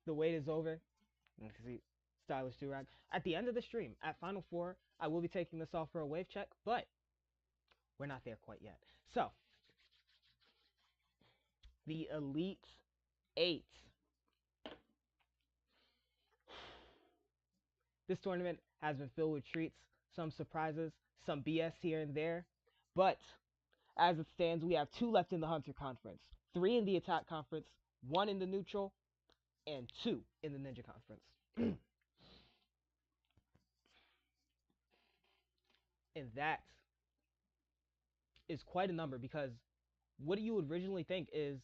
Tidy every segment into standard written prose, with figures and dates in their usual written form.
The wait is over. You can see stylish durag. At the end of the stream, at Final Four, I will be taking this off for a wave check, but we're not there quite yet. So, the Elite Eight. This tournament has been filled with treats, some surprises, some BS here and there, but as it stands, we have 2 left in the Hunter Conference, 3 in the Attack Conference, 1 in the Neutral, and 2 in the Ninja Conference. And that is quite a number because what do you originally think is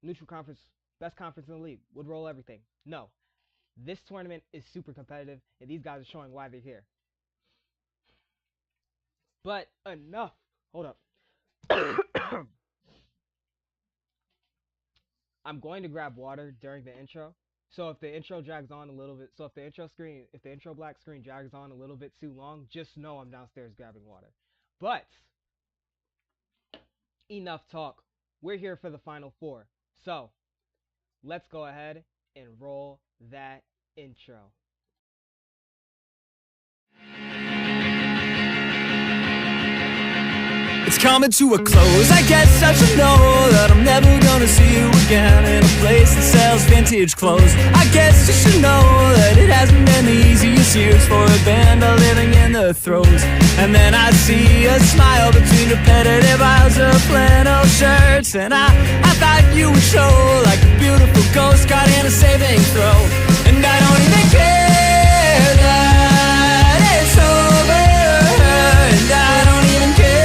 Neutral Conference, best conference in the league, would roll everything. No. This tournament is super competitive, and these guys are showing why they're here. But enough. Hold up. I'm going to grab water during the intro. So if the intro drags on a little bit, if the intro black screen drags on a little bit too long, just know I'm downstairs grabbing water. But enough talk. We're here for the Final Four. So let's go ahead and roll that intro. It's coming to a close, I guess I should know that I'm never gonna see you again in a place that sells vintage clothes. I guess you should know that it hasn't been the easiest years for a band living in the throes. And then I see a smile between repetitive aisles of flannel shirts, and I thought you would show like a beautiful ghost caught in a saving throw. And I don't even care that it's over, and I don't even care.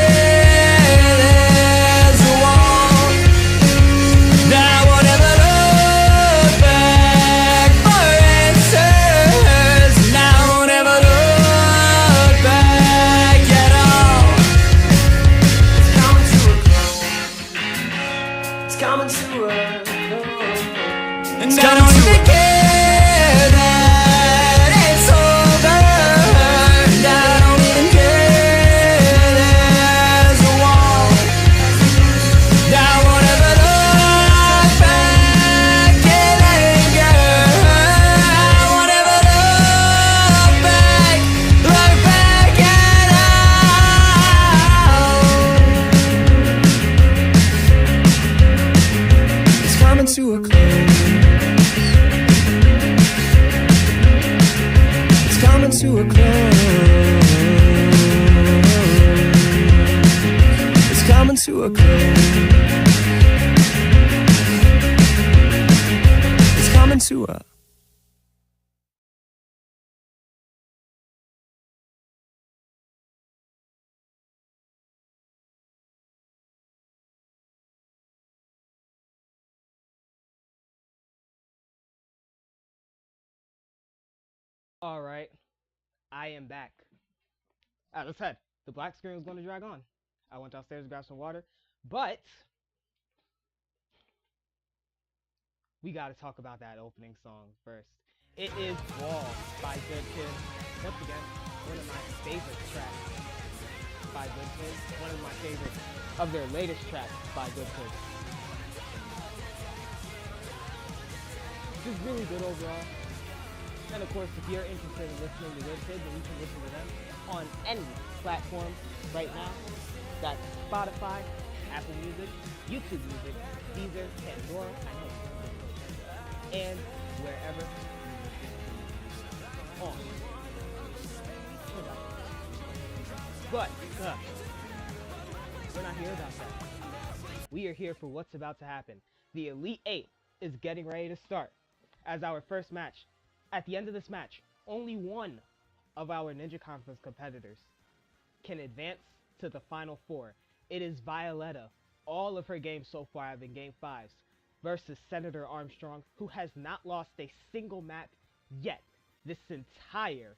Alright, I am back. As I said, the black screen was going to drag on. I went downstairs to grab some water, but we gotta talk about that opening song first. It is Wall by Good Kid. Once again, one of my favorite tracks by Good Kid. One of my favorites of their latest tracks by Good Kid. Just really good overall. And of course, if you're interested in listening to Good Kid, then you can listen to them on any platform right now. That's Spotify, Apple Music, YouTube Music, Deezer, Pandora, and wherever on. But we're not here about that. We are here for what's about to happen. The Elite Eight is getting ready to start. As our first match, at the end of this match, only one of our Ninja Conference competitors can advance to the Final Four. It is Violetta. All of her games so far have been Game 5s versus Senator Armstrong, who has not lost a single map yet this entire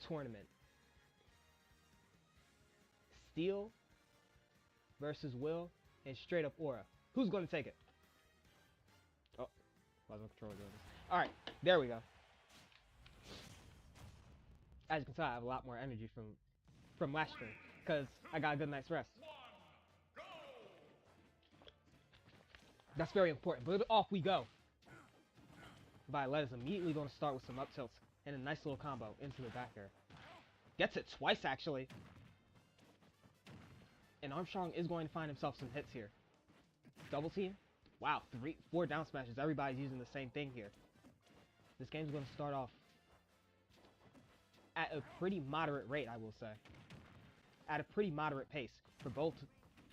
tournament. Steel versus Will and straight up Aura. Who's going to take it? Oh, wasn't control doing this. Alright, there we go. As you can tell, I have a lot more energy from last stream because I got a good night's rest. That's very important, but off we go. Violetta's immediately going to start with some up tilts and a nice little combo into the back air. Gets it twice, actually. And Armstrong is going to find himself some hits here. Double team. Wow, 4 down smashes. Everybody's using the same thing here. This game's going to start off at a pretty moderate rate, I will say. At a pretty moderate pace for both.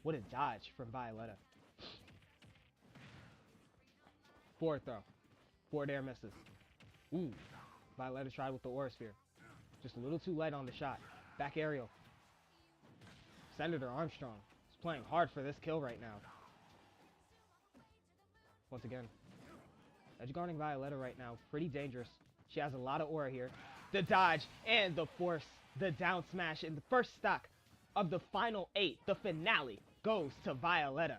What a dodge from Violetta. Forward throw. Forward air misses. Ooh. Violetta tried with the aura sphere. Just a little too light on the shot. Back aerial. Senator Armstrong is playing hard for this kill right now. Once again. Edge guarding Violetta right now. Pretty dangerous. She has a lot of aura here. The dodge and the force. The down smash in the first stock of the final 8. The finale goes to Violetta.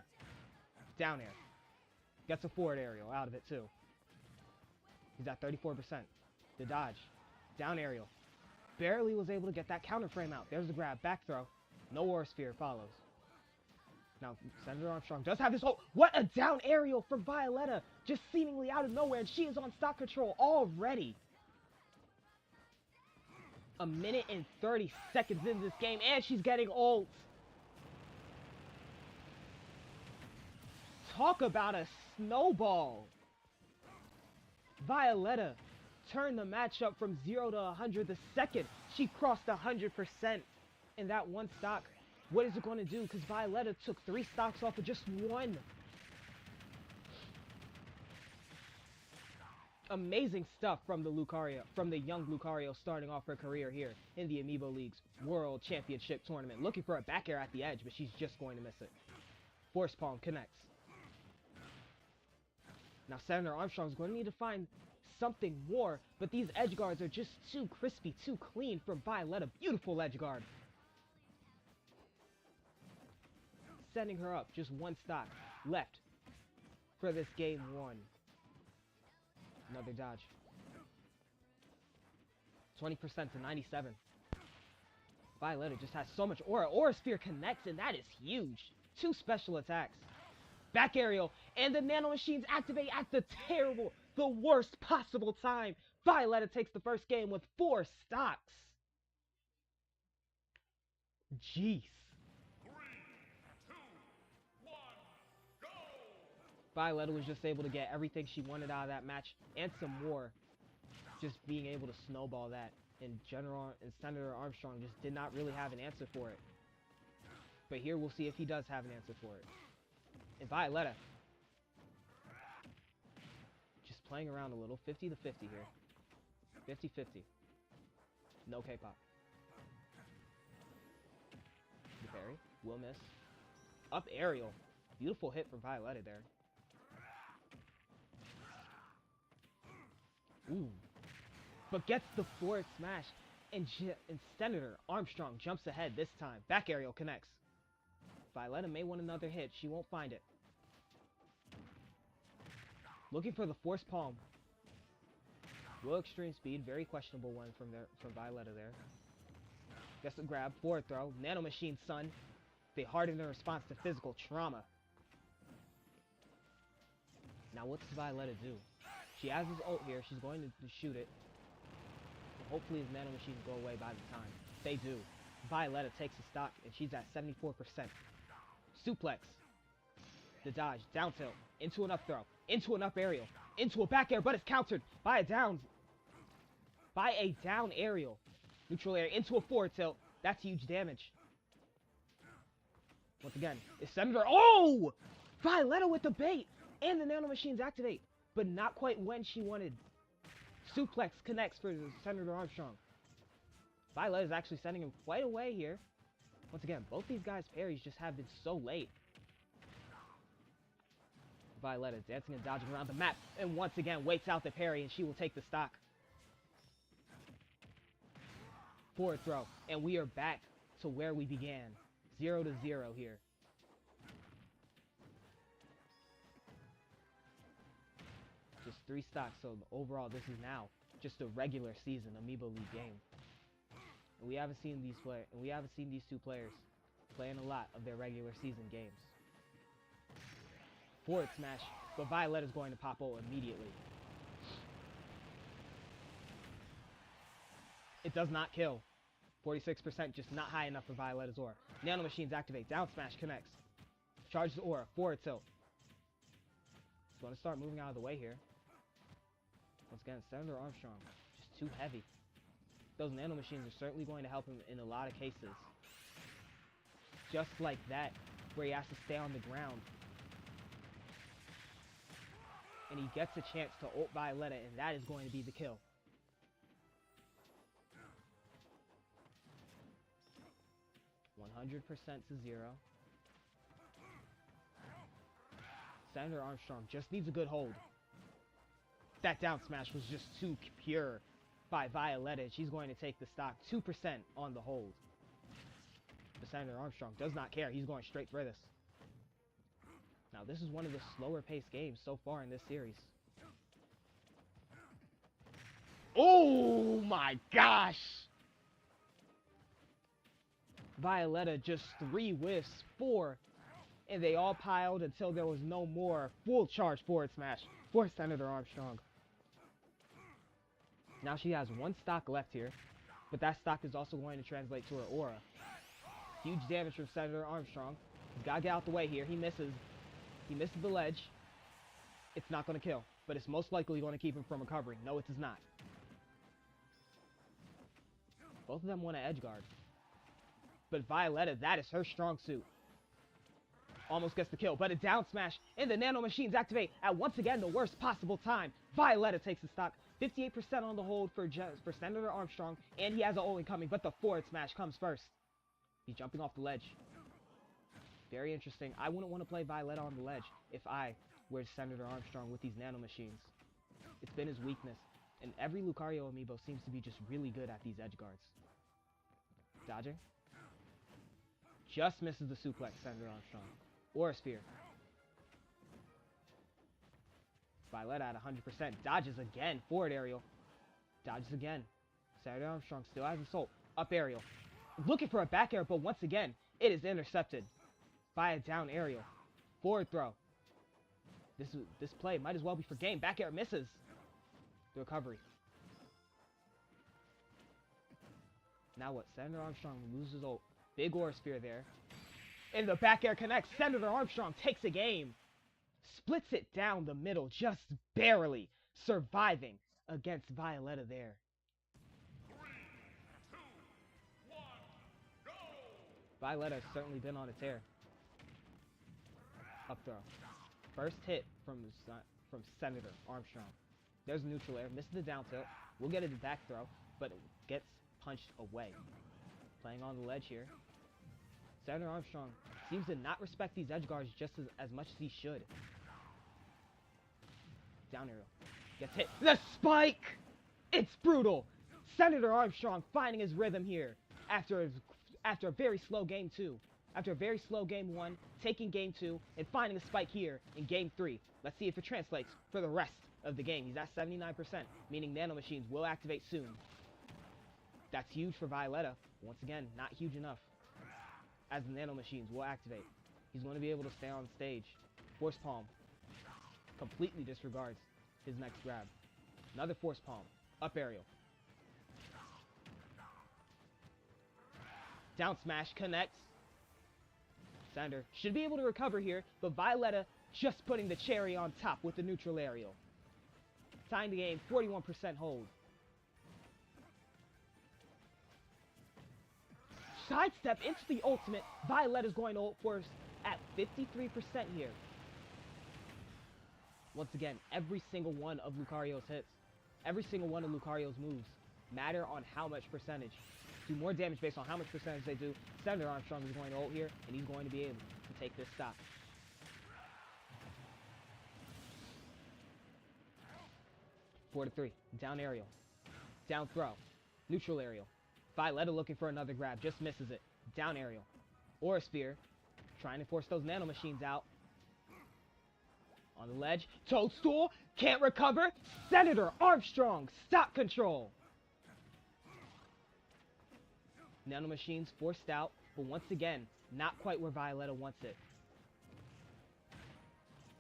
Down air. Gets a forward aerial out of it too. He's at 34%. The dodge. Down aerial. Barely was able to get that counter frame out. There's the grab. Back throw. No aura sphere follows. Now, Senator Armstrong does have this whole... What a down aerial from Violetta. Just seemingly out of nowhere. And she is on stock control already. A minute and 30 seconds in this game. And she's getting ults. Talk about a snowball. Violetta turned the matchup from 0 to 100 the second she crossed 100% in that one stock. What is it going to do? Because Violetta took 3 stocks off of just 1. Amazing stuff from the Lucario, from the young Lucario starting off her career here in the Amiibo League's World Championship Tournament. Looking for a back air at the edge, but she's just going to miss it. Force palm connects. Now Senator Armstrong's going to need to find something more, but these edge guards are just too crispy, too clean from Violetta. Beautiful edge guard. Setting her up, just 1 stock left for this game 1. Another dodge. 20% to 97. Violetta just has so much aura. Aura sphere connects, and that is huge. 2 special attacks. Back aerial, and the nano machines activate at the terrible, the worst possible time. Violetta takes the first game with 4 stocks. Jeez. 3, 2, 1, go! Violetta was just able to get everything she wanted out of that match, and some more. Just being able to snowball that. And Senator Armstrong just did not really have an answer for it. But here we'll see if he does have an answer for it. And Violetta just playing around a little. 50 to 50 here. 50-50. No K-pop. The parry. Will miss. Up aerial. Beautiful hit from Violetta there. Ooh. But gets the forward smash. And Senator Armstrong jumps ahead this time. Back aerial connects. Violetta may want another hit. She won't find it. Looking for the force palm. Will extreme speed. Very questionable one from Violetta there. Gets a grab. Forward throw. Nano machine sun. They harden in response to physical trauma. Now what does Violetta do? She has his ult here. She's going to shoot it. Hopefully his nano machines go away by the time. They do. Violetta takes a stock and she's at 74%. Suplex. The dodge. Down tilt. Into an up throw. Into an up aerial. Into a back air, but it's countered by a down aerial. Neutral air into a forward tilt. That's huge damage. Once again, is Senator... Oh! Violetta with the bait! And the nano machines activate. But not quite when she wanted. Suplex connects for Senator Armstrong. Violetta is actually sending him quite away here. Once again, both these guys' parries just have been so late. Violetta dancing and dodging around the map. And once again, waits out the parry and she will take the stock. Forward throw. And we are back to where we began. 0 to 0 here. Just 3 stocks, so overall this is now just a regular season Amiibo League game. And we haven't seen these these 2 players playing a lot of their regular season games. Forward smash, but Violetta's going to pop ult immediately. It does not kill. 46%, just not high enough for Violetta's aura. Nano Machines activate. Down smash connects. Charges aura. Forward tilt. He's going to start moving out of the way here. Once again, Senator Armstrong, just too heavy. Those Nano Machines are certainly going to help him in a lot of cases. Just like that, where he has to stay on the ground. And he gets a chance to ult Violetta, and that is going to be the kill. %100 to 0. Senator Armstrong just needs a good hold. That down smash was just too pure by Violetta. She's going to take the stock. 2% on the hold. But Senator Armstrong does not care. He's going straight for this. Now, this is one of the slower paced games so far in this series. Oh my gosh! Violetta just 3 whiffs, 4, and they all piled until there was no more. Full charge forward smash for Senator Armstrong. Now she has 1 stock left here, but that stock is also going to translate to her aura. Huge damage from Senator Armstrong. He's got to get out the way here. He misses. He misses the ledge. It's not going to kill, but it's most likely going to keep him from recovering. No, it does not. Both of them want to edge guard. But Violetta, that is her strong suit. Almost gets the kill, but a down smash, and the Nano Machines activate at once again the worst possible time. Violetta takes the stock. 58% on the hold for Senator Armstrong, and he has an ult incoming, but the forward smash comes first. He's jumping off the ledge. Very interesting. I wouldn't want to play Violetta on the ledge if I were Senator Armstrong with these Nano Machines. It's been his weakness, and every Lucario amiibo seems to be just really good at these edge guards. Dodging. Just misses the suplex, Senator Armstrong. Aura Sphere. Violetta at 100%. Dodges again. Forward aerial. Dodges again. Senator Armstrong still has his ult. Up aerial. Looking for a back air, but once again, it is intercepted by a down aerial. Forward throw. This play might as well be for game. Back air misses. The recovery. Now what? Senator Armstrong loses ult. Big Aura Sphere there. And the back air connects. Senator Armstrong takes a game. Splits it down the middle, just barely surviving against Violetta there. 3, 2, 1, go! Violetta has certainly been on a tear. Up throw. First hit from Senator Armstrong. There's a neutral air. Misses the down tilt. We'll get it to back throw, but it gets punched away. Playing on the ledge here. Senator Armstrong seems to not respect these edge guards just as much as he should. Down aerial. Gets hit. The spike! It's brutal! Senator Armstrong finding his rhythm here after a very slow game 2. After a very slow game 1, taking game 2, and finding a spike here in game 3. Let's see if it translates for the rest of the game. He's at 79%, meaning Nano Machines will activate soon. That's huge for Violetta. Once again, not huge enough. As the Nano Machines will activate. He's going to be able to stay on stage. Force Palm. Completely disregards his next grab. Another Force Palm. Up aerial. Down smash connects. Senator should be able to recover here, but Violetta just putting the cherry on top with the neutral aerial. Tying the game, 41% hold. Sidestep into the ultimate. Violetta's going to ult force at 53% here. Once again, every single one of Lucario's hits, every single one of Lucario's moves matter on how much percentage. Do more damage based on how much percentage they do. Senator Armstrong is going to ult here, and he's going to be able to take this stock. Four to 3. Down aerial. Down throw. Neutral aerial. Violetta looking for another grab. Just misses it. Down aerial. Aura Sphere. Trying to force those Nano Machines out. On the ledge. Toadstool. Can't recover. Senator Armstrong. Stock control. Nano Machines forced out. But once again, not quite where Violetta wants it.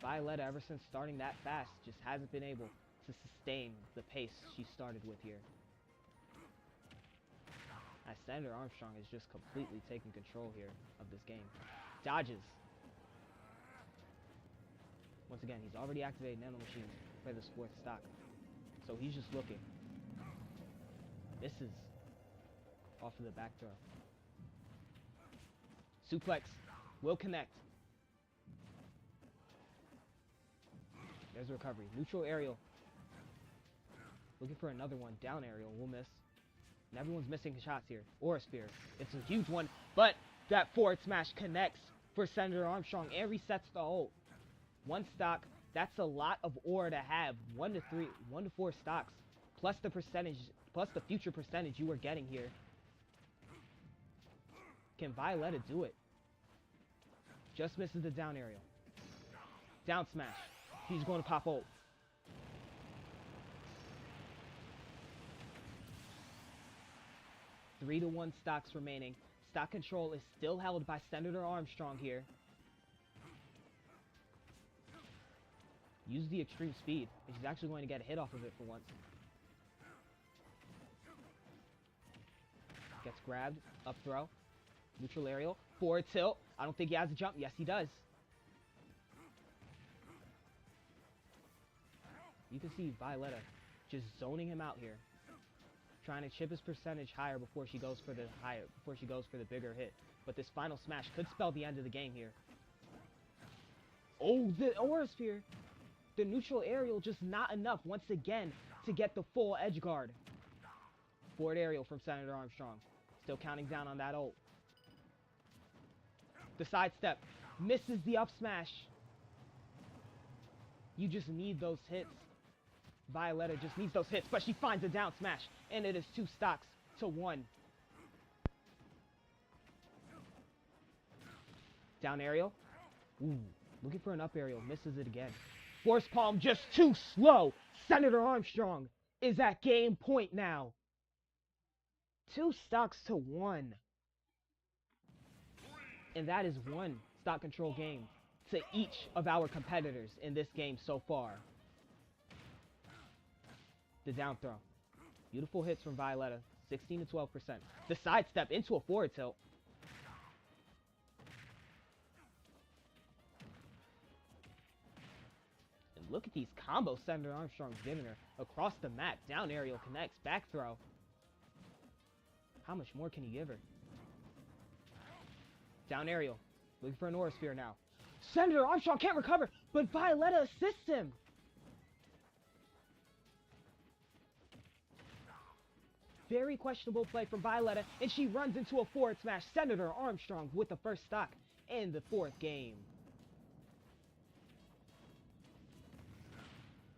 Violetta, ever since starting that fast, just hasn't been able to sustain the pace she started with here. As Senator Armstrong is just completely taking control here of this game. Dodges. Once again, he's already activated Nano Machines for this 4th stock. So he's just looking. Misses. Off of the back throw. Suplex. Will connect. There's a recovery. Neutral aerial. Looking for another one. Down aerial. Will miss. And everyone's missing shots here. Aura Sphere. It's a huge one. But that forward smash connects for Senator Armstrong and resets the ult. 1 stock. That's a lot of aura to have. 1 to 4 stocks. Plus the percentage. Plus the future percentage you are getting here. Can Violetta do it? Just misses the down aerial. Down smash. He's going to pop ult. Three to 1 stocks remaining. Stock control is still held by Senator Armstrong here. Use the extreme speed, and she's actually going to get a hit off of it for once. Gets grabbed. Up throw. Neutral aerial. Forward tilt. I don't think he has a jump. Yes, he does. You can see Violetta just zoning him out here. Trying to chip his percentage higher before she goes for the bigger hit. But this final smash could spell the end of the game here. Oh, the Aura Sphere. The neutral aerial just not enough once again to get the full edge guard. Forward aerial from Senator Armstrong. Still counting down on that ult. The sidestep. Misses the up smash. You just need those hits. Violetta just needs those hits, but she finds a down smash. And it is 2 stocks to 1. Down aerial. Ooh, looking for an up aerial. Misses it again. Force palm just too slow. Senator Armstrong is at game point now. 2 stocks to 1. And that is 1 stock control game to each of our competitors in this game so far. The down throw. Beautiful hits from Violetta. 16 to 12%. The sidestep into a forward tilt. And look at these combos Senator Armstrong's giving her. Across the map. Down aerial connects. Back throw. How much more can you give her? Down aerial. Looking for an Aura Sphere now. Senator Armstrong can't recover, but Violetta assists him. Very questionable play from Violetta, and she runs into a forward smash. Senator Armstrong with the first stock in the 4th game.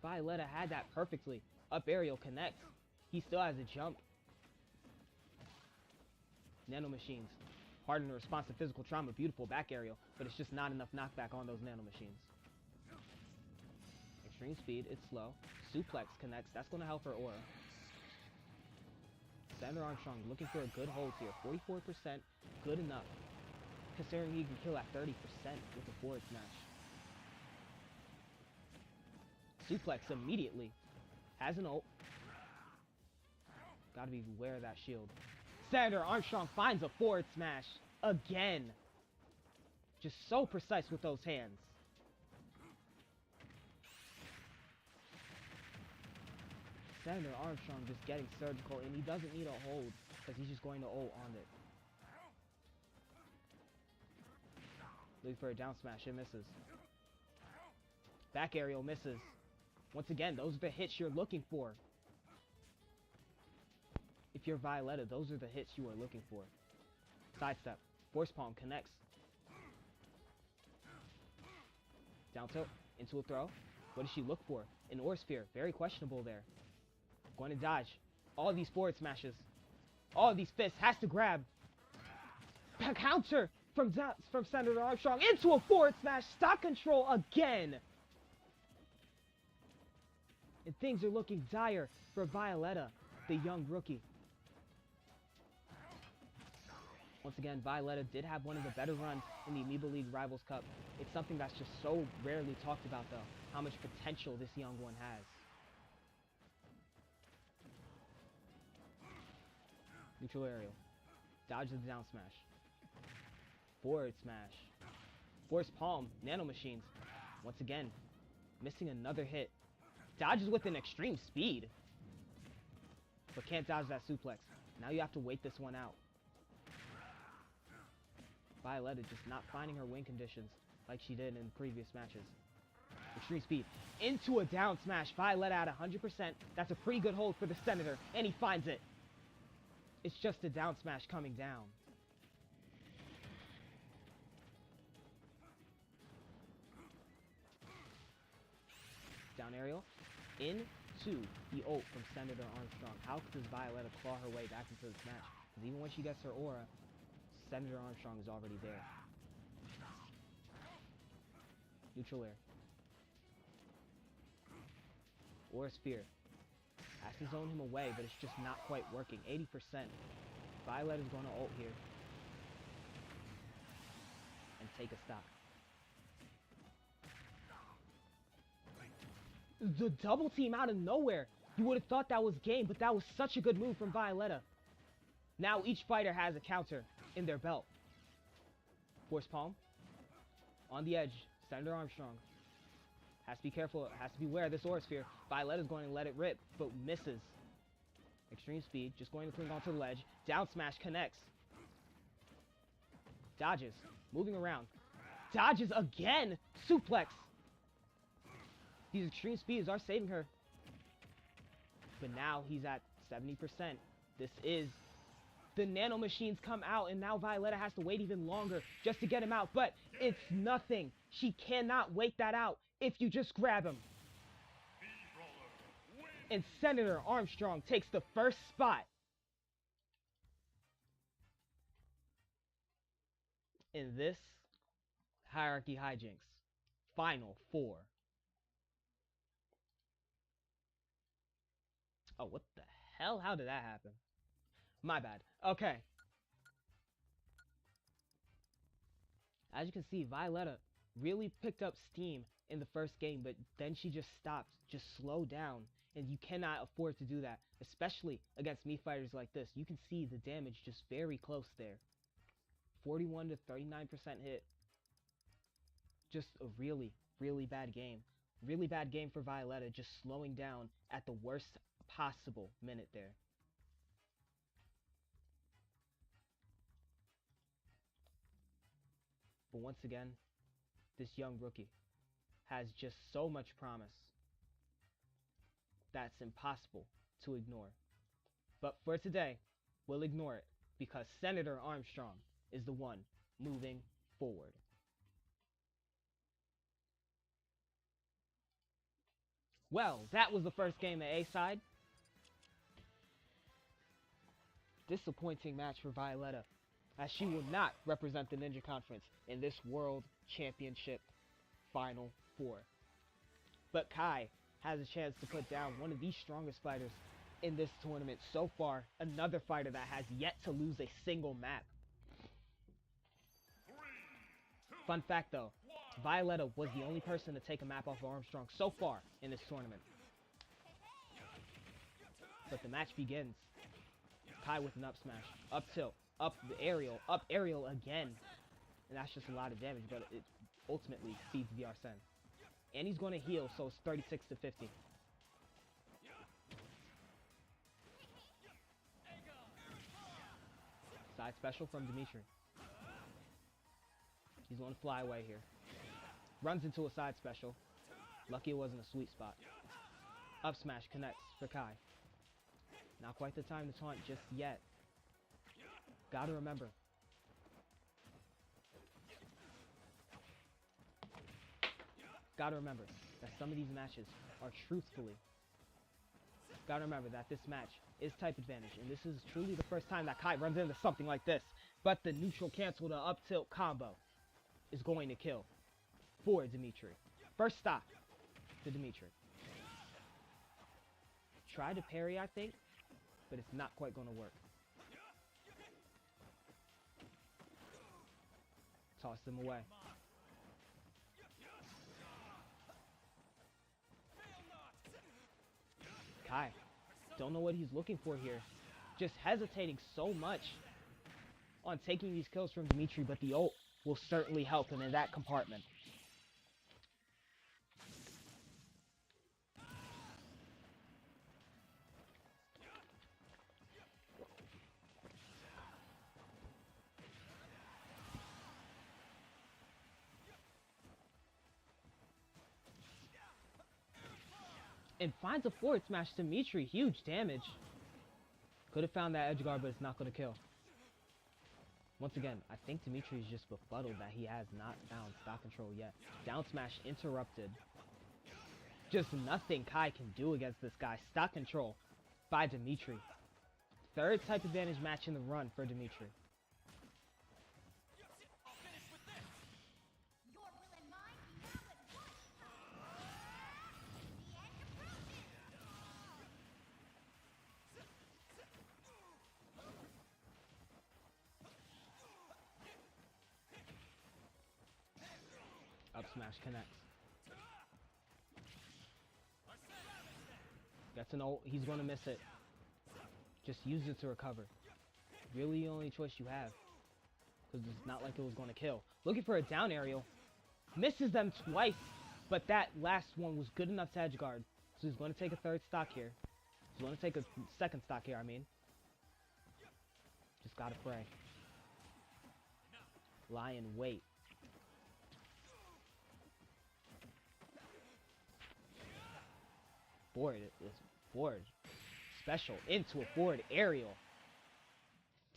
Violetta had that perfectly. Up aerial connects. He still has a jump. Nano Machines. Harden the response to physical trauma. Beautiful back aerial, but it's just not enough knockback on those Nano Machines. Extreme speed, it's slow. Suplex connects. That's going to help her aura. Senator Armstrong looking for a good hold here. 44%, good enough. Considering he can kill at 30% with a forward smash. Suplex immediately. Has an ult. Gotta be aware of that shield. Senator Armstrong finds a forward smash. Again. Just so precise with those hands. Senator Armstrong just getting surgical, and he doesn't need a hold because he's just going to ult on it. Looking for a down smash, it misses. Back aerial misses. Once again, those are the hits you're looking for. If you're Violetta, those are the hits you are looking for. Sidestep. Force palm connects. Down tilt. Into a throw. What does she look for? An Aura Sphere. Very questionable there. Going to dodge. All these forward smashes. All these fists. Has to grab. Counter from Senator Armstrong into a forward smash. Stock control again. And things are looking dire for Violetta, the young rookie. Once again, Violetta did have one of the better runs in the Amiibo League Rivals Cup. It's something that's just so rarely talked about, though. How much potential this young one has. Neutral aerial. Dodges the down smash. Forward smash. Force palm. Nano machines. Once again, missing another hit. Dodges with an extreme speed. But can't dodge that suplex. Now you have to wait this one out. Violetta just not finding her win conditions like she did in previous matches. Extreme speed. Into a down smash. Violetta at 100%. That's a pretty good hold for the Senator. And he finds it. It's just a down smash coming down. Down aerial. Into the ult from Senator Armstrong. How does Violetta claw her way back into this match? Because even when she gets her aura, Senator Armstrong is already there. Neutral air. Aura Sphere. Has to zone him away, but it's just not quite working. 80%. Violetta's going to ult here. And take a stock. The double team out of nowhere. You would have thought that was game, but that was such a good move from Violetta. Now each fighter has a counter in their belt. Force palm. On the edge. Senator Armstrong. Has to be careful. Has to beware of this Aura Sphere. Violetta's going to let it rip, but misses. Extreme speed. Just going to cling onto the ledge. Down smash connects. Dodges. Moving around. Dodges again. Suplex. These extreme speeds are saving her. But now he's at 70%. This is... The nano machines come out, and now Violetta has to wait even longer just to get him out. But it's nothing. She cannot wait that out if you just grab him. And Senator Armstrong takes the first spot in this Hierarchy Hijinx Final 4. Oh, what the hell? How did that happen? My bad. Okay. As you can see, Violetta really picked up steam in the first game, but then she just stopped, just slowed down, and you cannot afford to do that, especially against Mii fighters like this. You can see the damage just very close there. 41 to 39% hit. Just a really, really bad game. Really bad game for Violetta, just slowing down at the worst possible minute there. But once again, this young rookie has just so much promise that's impossible to ignore. But for today, we'll ignore it because Senator Armstrong is the one moving forward. Well, that was the first game at A-side. Disappointing match for Violetta, as she will not represent the Ninja Conference in this World Championship Final 4. But Kai has a chance to put down one of the strongest fighters in this tournament so far, another fighter that has yet to lose a single map. Fun fact though, Violetta was the only person to take a map off of Armstrong so far in this tournament. But the match begins. Kai with an up smash, up tilt, up aerial again. And that's just a lot of damage, but it ultimately feeds the Arsene. And he's going to heal, so it's 36 to 50. Side special from Dimitri. He's going to fly away here. Runs into a side special. Lucky it wasn't a sweet spot. Up smash connects for Kai. Not quite the time to taunt just yet. Gotta remember. Gotta remember that some of these matches are truthfully. Gotta remember that this match is type advantage, and this is truly the first time that Kai runs into something like this. But the neutral cancel to up tilt combo is going to kill for Dimitri. First stop to Dimitri. Try to parry, I think, but it's not quite going to work. Toss them away. Kai, don't know what he's looking for here. Just hesitating so much. on taking these kills from Dimitri, but the ult will certainly help him in that compartment. And finds a forward smash. Dimitri, huge damage. Could have found that edge guard, but it's not going to kill. Once again, I think Dimitri is just befuddled that he has not found stock control yet. Down smash interrupted. Just nothing Kai can do against this guy. Stock control by Dimitri. Third type advantage match in the run for Dimitri. Up smash connects. Gets an ult. He's going to miss it. Just use it to recover. Really the only choice you have. Because it's not like it was going to kill. Looking for a down aerial. Misses them twice. But that last one was good enough to edge guard. So he's going to take a third stock here. He's going to take a second stock here, I mean. Just gotta pray. Lie in wait. Forward special into a forward aerial.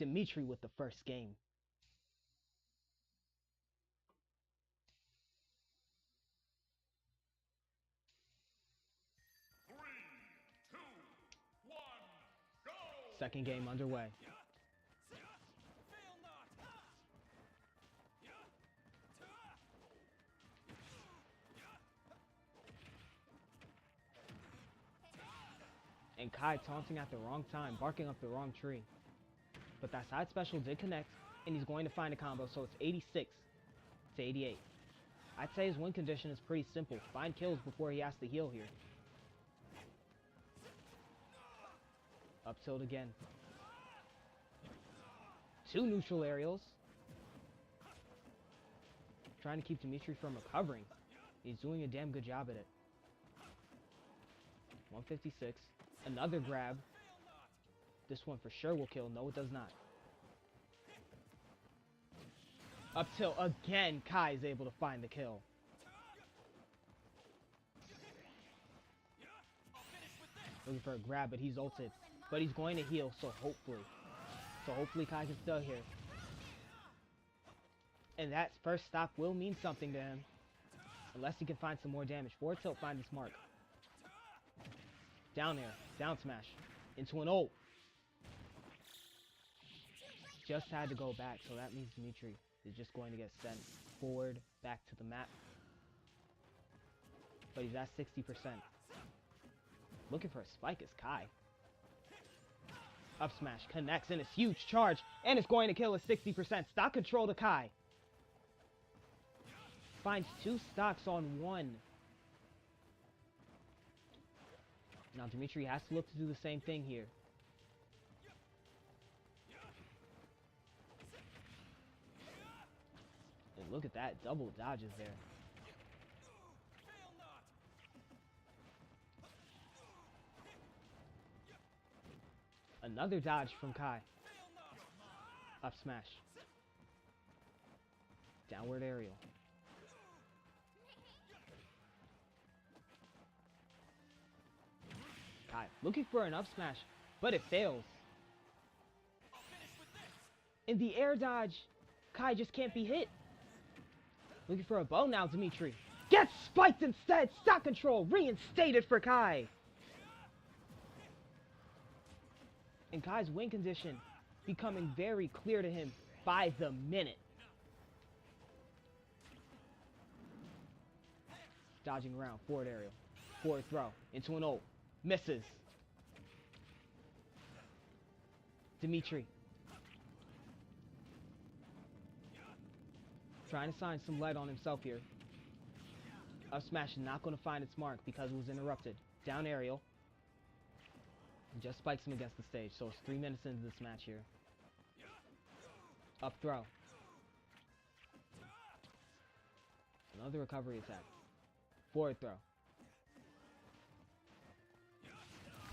Dimitri with the first game. Three, two, one, go! Second game underway. And Kai taunting at the wrong time, barking up the wrong tree. But that side special did connect, and he's going to find a combo, so it's 86 to 88. I'd say his win condition is pretty simple. Find kills before he has to heal here. Up tilt again. Two neutral aerials. Trying to keep Dimitri from recovering. He's doing a damn good job at it. 156. Another grab. This one for sure will kill. No, it does not. Up tilt again. Kai is able to find the kill. Looking for a grab, but he's ulted. But he's going to heal, so hopefully Kai can still heal. And that first stop will mean something to him. Unless he can find some more damage. Forward tilt, find his mark. Down there. Down smash. Into an ult. Just had to go back, so that means Dimitri is just going to get sent forward, back to the map. But he's at 60%. Looking for a spike is Kai. Up smash connects in a huge charge, and it's going to kill at 60%. Stock control to Kai. Finds two stocks on one. Now Dimitri has to look to do the same thing here. And look at that, double dodges there. Another dodge from Kai. Up smash. Downward aerial. Kai looking for an up smash, but it fails. In the air dodge, Kai just can't be hit. Looking for a bow now, Dimitri. Gets spiked instead! Stock control reinstated for Kai! And Kai's win condition becoming very clear to him by the minute. Dodging around, forward aerial. Forward throw, into an ult. Misses. Dimitri. Trying to shine some light on himself here. Up smash is not going to find its mark because it was interrupted. Down aerial. Just spikes him against the stage, so it's 3 minutes into this match here. Up throw. Another recovery attack. Forward throw.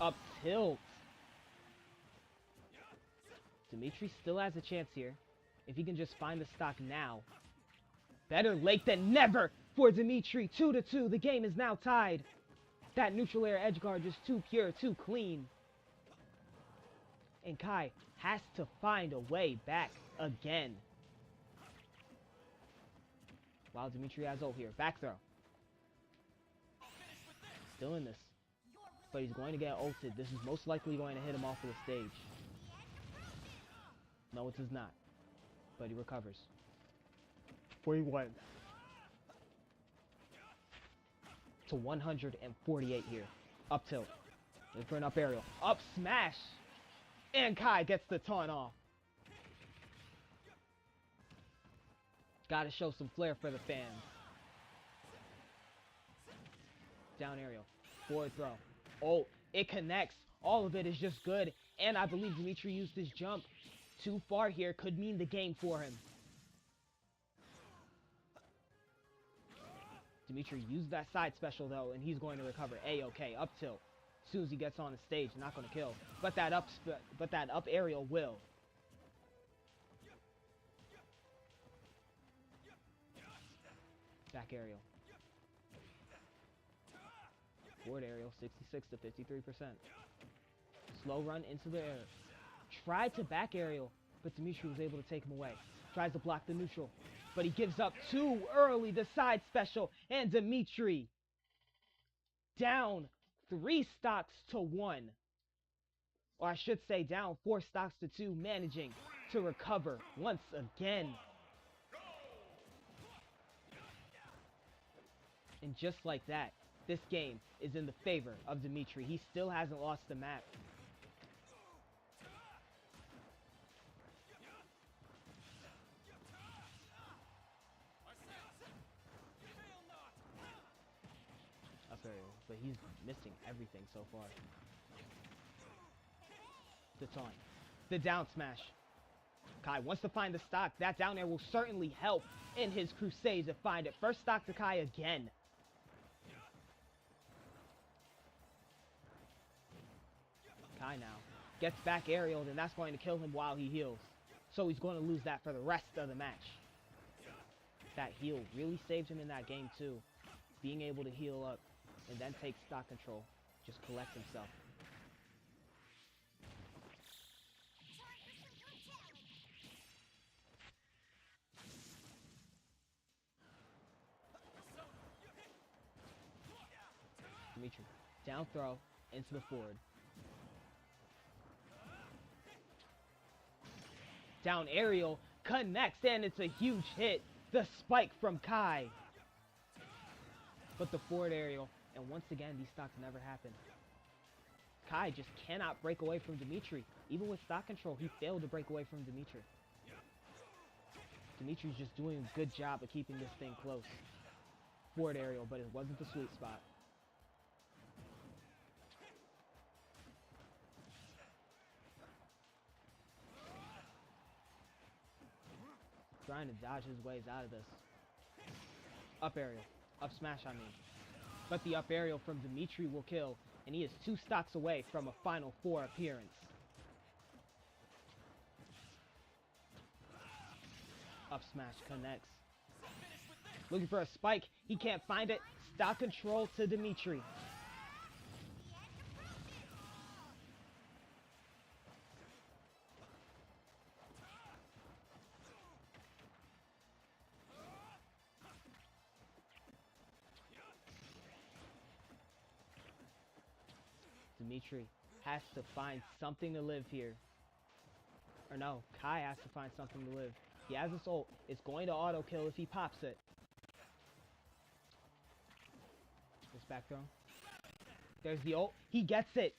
Up tilt. Dimitri still has a chance here. If he can just find the stock now. Better late than never for Dimitri. 2-2. The game is now tied. That neutral air edge guard just too pure, too clean. And Kai has to find a way back again. Wow, Dimitri has ult here. Back throw. Still in this. But he's going to get ulted. This is most likely going to hit him off of the stage. No, it does not. But he recovers. 41 to 148 here. Up tilt. Looking for an up aerial. Up smash. And Kai gets the taunt off. Gotta show some flair for the fans. Down aerial. Forward throw. Oh, it connects. All of it is just good. And I believe Dimitri used his jump too far here. Could mean the game for him. Dimitri used that side special though, and he's going to recover. A-okay, up tilt. As soon as he gets on the stage, not going to kill. But that up aerial will. Back aerial. Forward aerial, 66 to 53%. Slow run into the air. Tried to back aerial, but Dimitri was able to take him away. Tries to block the neutral, but he gives up too early. The side special, and Dimitri down 3 stocks to 1. Or I should say down 4 stocks to 2, managing to recover once again. And just like that, this game is in the favor of Dimitri. He still hasn't lost the map. Up aerial, but he's missing everything so far. The taunt. The down smash. Kai wants to find the stock. That down air will certainly help in his crusade to find it. First stock to Kai again. Kai now gets back aerialed, and that's going to kill him while he heals. So he's going to lose that for the rest of the match. That heal really saved him in that game too. Being able to heal up and then take stock control. Just collect himself. Dimitri, down throw into the forward. Down aerial, connects, and it's a huge hit. The spike from Kai. But the forward aerial, and once again, these stocks never happen. Kai just cannot break away from Dimitri. Even with stock control, he failed to break away from Dimitri. Dimitri's just doing a good job of keeping this thing close. Forward aerial, but it wasn't the sweet spot. Trying to dodge his ways out of this. Up aerial. Up smash, I mean. But the up aerial from Dimitri will kill, and he is 2 stocks away from a Final 4 appearance. Up smash connects. Looking for a spike. He can't find it. Stock control to Dimitri. Dimitri has to find something to live here. Or no, Kai has to find something to live. He has his ult. It's going to auto kill if he pops it. This back throw. There's the ult. He gets it.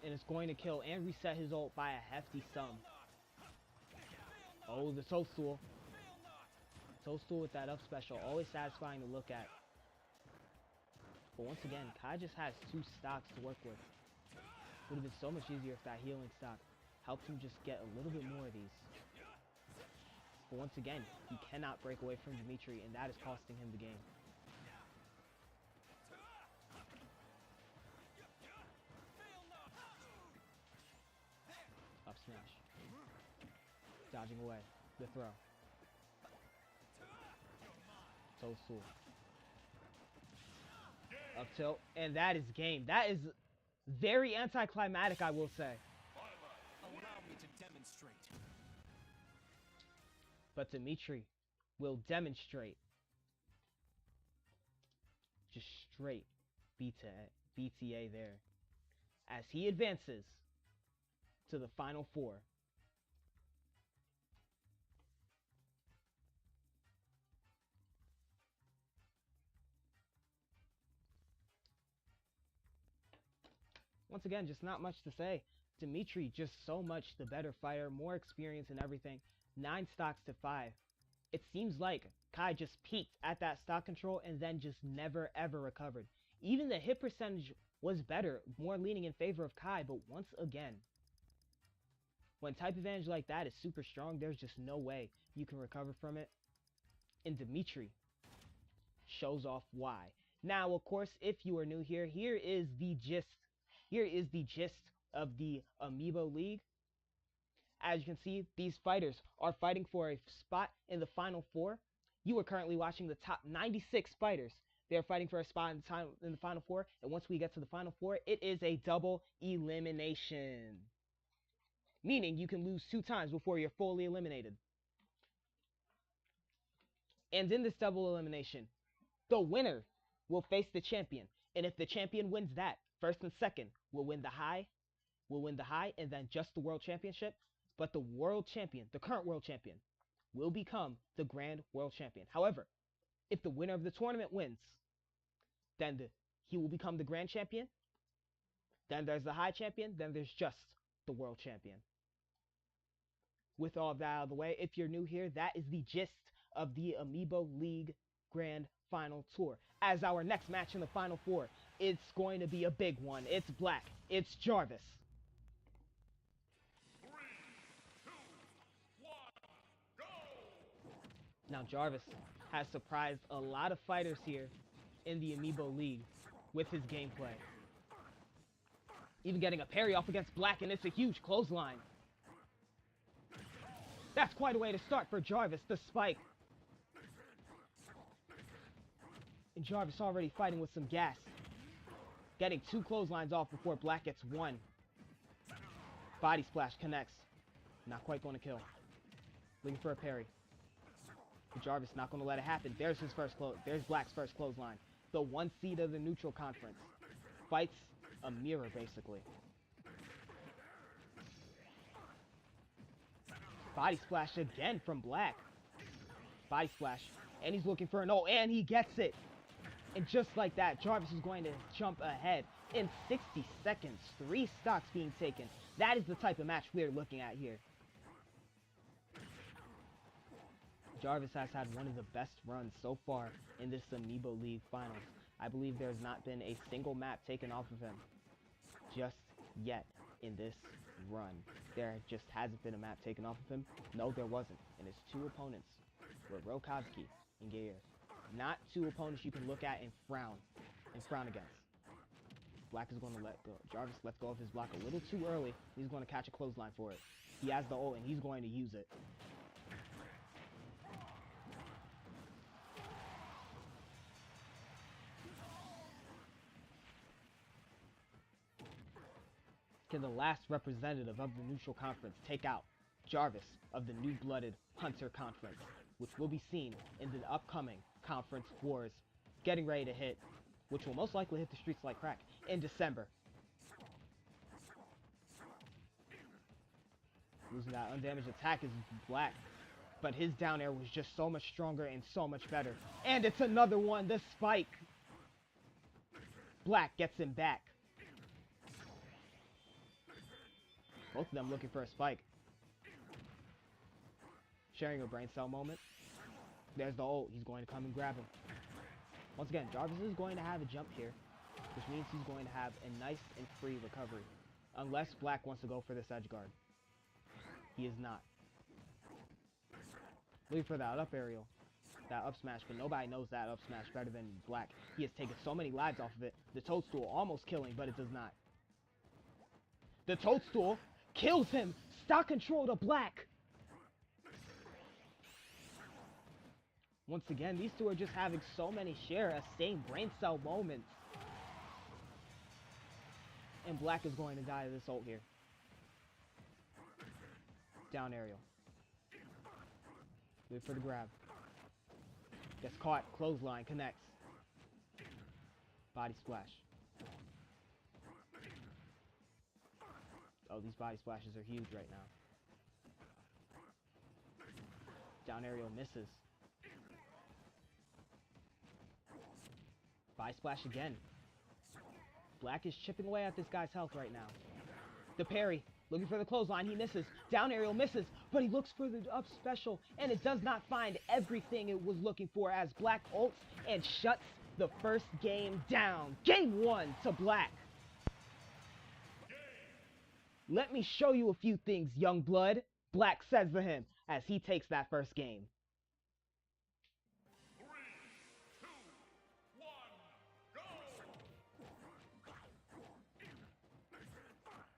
And it's going to kill and reset his ult by a hefty sum. Oh, the Toadstool. Toadstool with that up special. Always satisfying to look at. But once again, Kai just has 2 stocks to work with. Would have been so much easier if that healing stock helped him just get a little bit more of these. But once again, he cannot break away from Dimitri, and that is costing him the game. Up smash. Dodging away. The throw. Toadstool. Up tilt. And that is game. That is very anticlimactic, I will say. Allow me to demonstrate. But Dimitri will demonstrate. Just straight BTA there. As he advances to the final 4. Once again, just not much to say. Dimitri, just so much the better fighter, more experience and everything. 9 stocks to 5. It seems like Kai just peaked at that stock control and then just never ever recovered. Even the hit percentage was better, more leaning in favor of Kai, but once again, when type advantage like that is super strong, there's just no way you can recover from it. And Dimitri shows off why. Now, of course, if you are new here, here is the gist of the Amiibo League. As you can see, these fighters are fighting for a spot in the final 4. You are currently watching the top 96 fighters. They are fighting for a spot in the final 4. And once we get to the final 4, it is a double elimination. Meaning you can lose 2 times before you're fully eliminated. And in this double elimination, the winner will face the champion. And if the champion wins that, first and second will win the high, and then just the world championship. But the world champion, the current world champion, will become the grand world champion. However, if the winner of the tournament wins, then he will become the grand champion. Then there's the high champion. Then there's just the world champion. With all that out of the way, if you're new here, that is the gist of the Amiibo League Grand Final Tour. As our next match in the Final 4, it's going to be a big one. It's Black. It's Jarvis. 3, 2, 1, go! Now Jarvis has surprised a lot of fighters here in the Amiibo League with his gameplay. Even getting a parry off against Black, and it's a huge clothesline. That's quite a way to start for Jarvis, the spike. And Jarvis already fighting with some gas. Getting 2 clotheslines off before Black gets 1. Body splash connects. Not quite going to kill. Looking for a parry. But Jarvis not going to let it happen. There's Black's first clothesline. The 1 seed of the neutral conference. Fights a mirror, basically. Body splash again from Black. Body splash. And he's looking for an ult, and he gets it. And just like that, Jarvis is going to jump ahead in 60 seconds. 3 stocks being taken. That is the type of match we're looking at here. Jarvis has had one of the best runs so far in this Amiibo League Finals. I believe there's not been a single map taken off of him just yet in this run. There just hasn't been a map taken off of him. No, there wasn't. And his 2 opponents were Rokovsky and Gayer. Not 2 opponents you can look at and frown against. Black is going to let go. Jarvis lets go of his block a little too early. He's going to catch a clothesline for it. He has the ult, and he's going to use it. Can the last representative of the neutral conference take out Jarvis of the new-blooded Hunter Conference, which will be seen in the upcoming Conference Wars getting ready to hit, which will most likely hit the streets like crack in December. Losing that undamaged attack is Black, but his down air was just so much stronger and so much better. And it's another one, the spike. Black gets him back. Both of them looking for a spike. Sharing a brain cell moment. There's the ult. He's going to come and grab him. Once again, Jarvis is going to have a jump here, which means he's going to have a nice and free recovery. Unless Black wants to go for this edge guard. He is not. Looking for that up aerial. That up smash, but nobody knows that up smash better than Black. He has taken so many lives off of it. The toadstool almost killing, but it does not. The toadstool kills him. Stock control to Black. Once again, these two are just having so many same brain cell moments. And Black is going to die to this ult here. Down aerial. Wait for the grab. Gets caught. Clothesline connects. Body splash. Oh, these body splashes are huge right now. Down aerial misses. Body splash again. Black is chipping away at this guy's health right now. The parry. Looking for the clothesline. He misses. Down aerial misses. But he looks for the up special. And it does not find everything it was looking for as Black ults and shuts the first game down. Game 1 to Black. Let me show you a few things, young blood. Black says to him as he takes that first game. 3, 2, 1, go!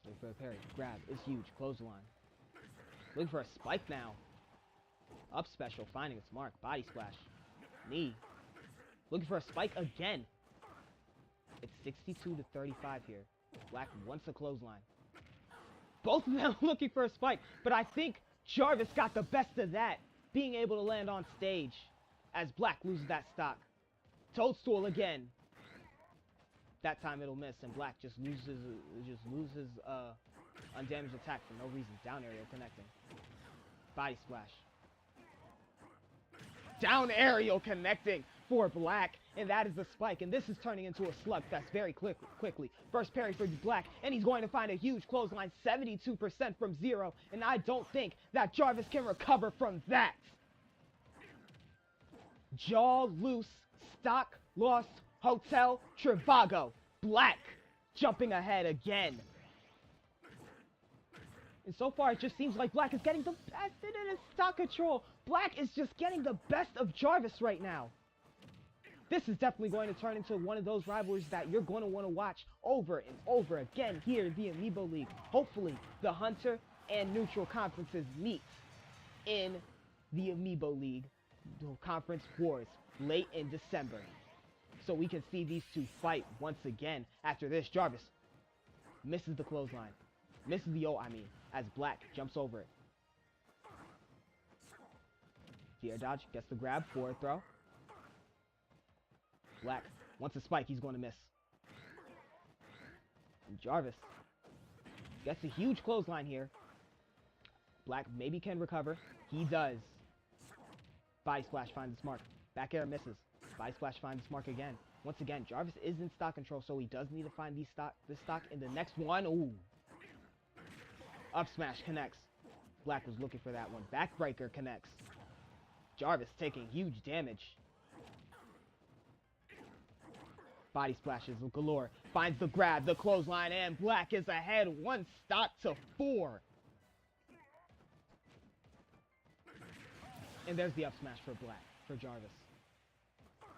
Looking for a parry. Grab is huge. Clothesline. Looking for a spike now. Up special. Finding its mark. Body splash. Knee. Looking for a spike again. It's 62 to 35 here. Black wants a clothesline. Both of them looking for a spike. But I think Jarvis got the best of that. Being able to land on stage. As Black loses that stock. Toadstool again. That time it'll miss. And Black just loses undamaged attack for no reason. Down aerial connecting. Body splash. Down aerial connecting for Black. And that is the spike. And this is turning into a slugfest very quickly. First parry for Black. And he's going to find a huge clothesline. 72% from 0. And I don't think that Jarvis can recover from that. Jaw loose. Stock lost. Hotel Trivago. Black jumping ahead again. And so far, it just seems like Black is getting the best in his stock control. Black is just getting the best of Jarvis right now. This is definitely going to turn into one of those rivalries that you're going to want to watch over and over again here in the Amiibo League. Hopefully, the Hunter and Neutral conferences meet in the Amiibo League Conference Wars late in December. So we can see these two fight once again after this. Jarvis misses the clothesline. Misses the ult, as Black jumps over it. The air dodge, gets the grab, forward throw. Black wants a spike, he's going to miss. And Jarvis gets a huge clothesline here. Black maybe can recover. He does. Body splash finds its mark. Back air misses. Body splash finds its mark again. Once again, Jarvis is in stock control, so he does need to find this stock in the next one. Ooh. Up smash connects. Black was looking for that one. Backbreaker connects. Jarvis taking huge damage. Body splashes galore. Finds the grab, the clothesline, and Black is ahead 1 stock to 4. And there's the up smash for Black, for Jarvis.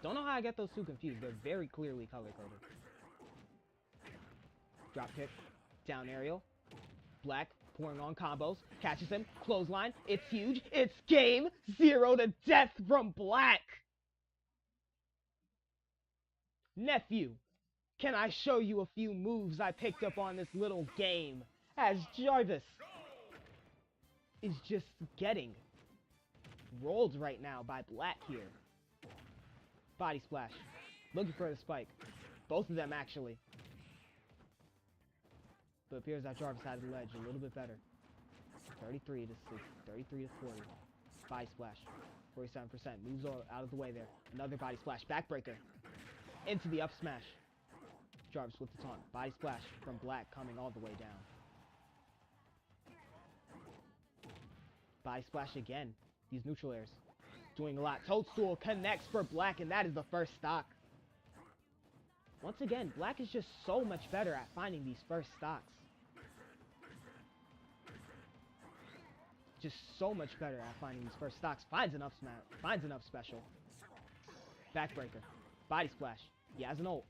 Don't know how I get those two confused. They're very clearly color-coded. Drop kick. Down aerial. Black pouring on combos. Catches him. Clothesline. It's huge. It's game 0 to death from Black. Nephew, can I show you a few moves I picked up on this little game? As Jarvis is just getting rolled right now by Black here. Body splash. Looking for the spike. Both of them actually. But it appears that Jarvis had the ledge a little bit better. 33 to 6, 33 to 40. Body splash. 47%. Moves out of the way there. Another body splash. Backbreaker. Into the up smash. Jarvis with the taunt. Body splash from Black coming all the way down. Body splash again. These neutral airs doing a lot. Toadstool connects for Black, and that is the first stock. Once again, Black is just so much better at finding these first stocks. Just so much better at finding these first stocks. Finds enough special. Backbreaker. Body splash. He has an ult.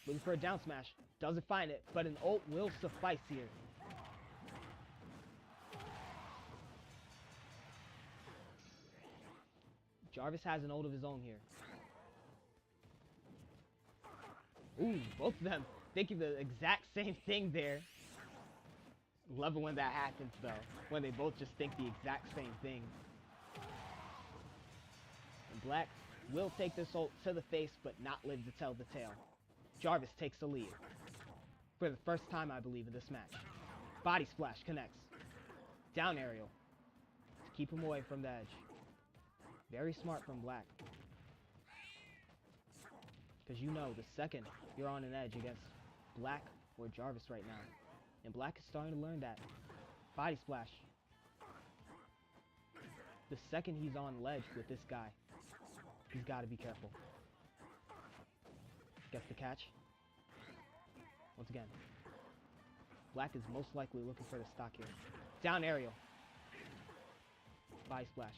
Looking for a down smash. Doesn't find it, but an ult will suffice here. Jarvis has an ult of his own here. Ooh, both of them thinking the exact same thing there. Love it when that happens, though. When they both just think the exact same thing. And Black will take this ult to the face, but not live to tell the tale. Jarvis takes the lead. For the first time, I believe, in this match. Body splash connects. Down aerial. To keep him away from the edge. Very smart from Black. Because you know, the second you're on an edge against Black or Jarvis right now. And Black is starting to learn that. Body splash. The second he's on ledge with this guy, he's got to be careful. Gets the catch. Once again, Black is most likely looking for the stock here. Down aerial. Body splash.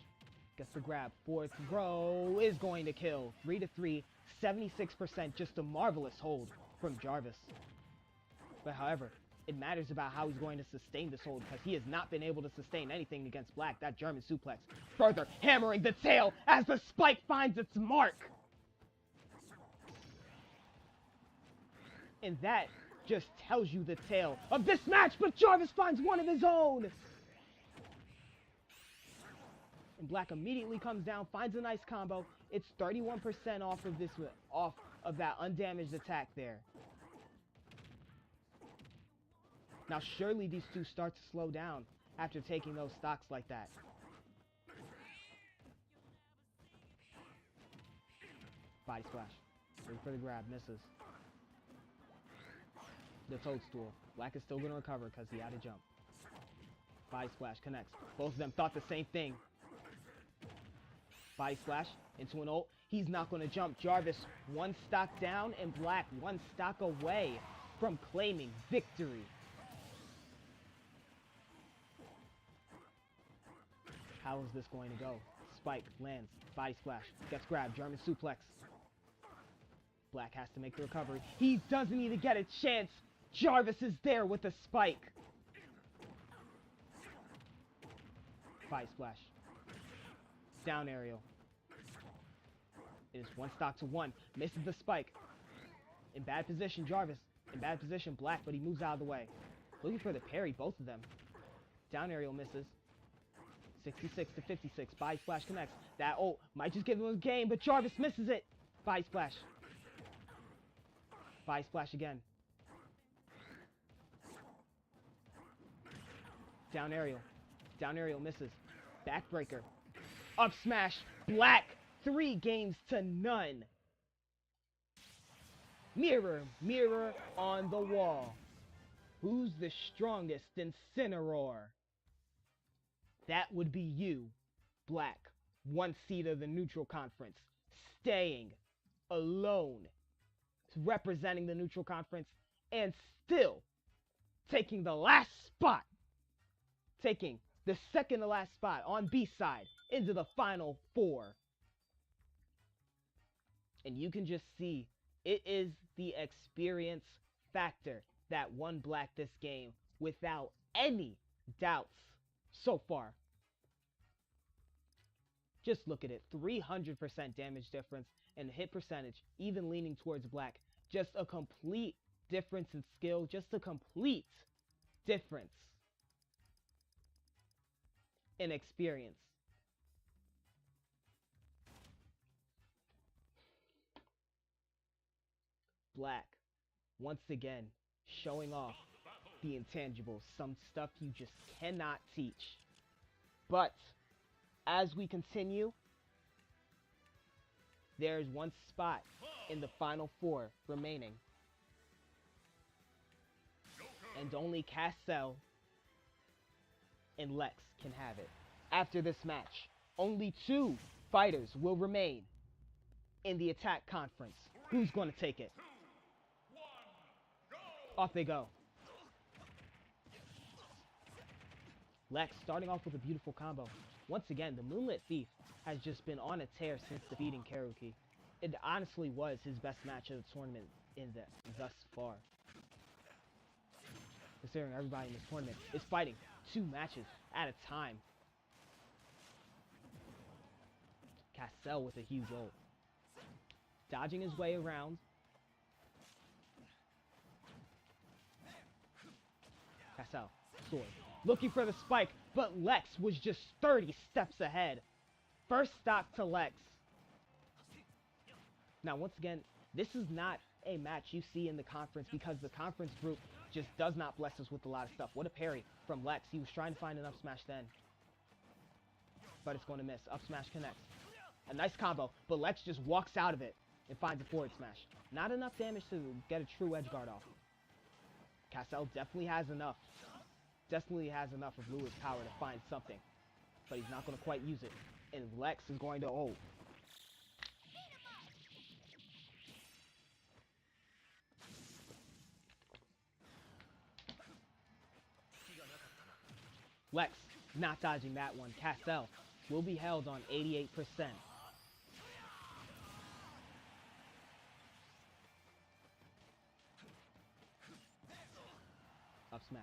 Gets the grab. Forward throw is going to kill. 3-3. 76%. Just a marvelous hold from Jarvis. But however, it matters about how he's going to sustain this hold, because he has not been able to sustain anything against Black. That German suplex. Further hammering the tail as the spike finds its mark. And that just tells you the tale of this match, but Jarvis finds one of his own. And Black immediately comes down, finds a nice combo. It's 31% off of that undamaged attack there. Now surely these two start to slow down after taking those stocks like that. Body splash. Wait for the grab, misses. The toadstool. Black is still going to recover because he had to jump. Body splash connects. Both of them thought the same thing. Body splash into an ult. He's not going to jump. Jarvis one stock down and Black one stock away from claiming victory. How is this going to go? Spike lands. Body splash. Gets grabbed. German suplex. Black has to make the recovery. He doesn't even get a chance. Jarvis is there with a spike. Body splash. Down aerial. It is one stock to one. Misses the spike. In bad position, Jarvis. In bad position, Black, but he moves out of the way. Looking for the parry, both of them. Down aerial misses. 66 to 56. Body splash connects. That ult might just give him a game, but Jarvis misses it. Body splash. Body splash again. Down aerial. Down aerial misses. Backbreaker. Up smash. Black. 3 games to none. Mirror, mirror on the wall. Who's the strongest Incineroar? That would be you, Black. 1 seed of the neutral conference. Staying alone. Representing the neutral conference. And still taking the last spot. Taking the second to last spot on B side into the final 4. And you can just see it is the experience factor that won Black this game without any doubts so far. Just look at it. 300% damage difference and hit percentage, even leaning towards Black. Just a complete difference in skill. Just a complete difference in experience. Black, once again, showing off the intangibles, some stuff you just cannot teach. But as we continue, there's 1 spot in the final 4 remaining. And only Cashapp and Lex can have it. After this match, only 2 fighters will remain in the attack conference. Who's going to take it? Off they go. Lex starting off with a beautiful combo. Once again, the Moonlit Thief has just been on a tear since defeating Karuki. It honestly was his best match of the tournament thus far. Considering everybody in this tournament is fighting 2 matches at a time. Castle with a huge ult. Dodging his way around. Castle, sword. Looking for the spike, but Lex was just 30 steps ahead. First stock to Lex. Now, once again, this is not a match you see in the conference because the conference group just does not bless us with a lot of stuff. What a parry from Lex. He was trying to find an up smash then. But it's going to miss. Up smash connects. A nice combo, but Lex just walks out of it and finds a forward smash. Not enough damage to get a true edge guard off. Castle definitely has enough. Definitely has enough of Lewis' power to find something. But he's not going to quite use it. And Lex is going to ult. Lex not dodging that one. Castle will be held on 88%. Up smash.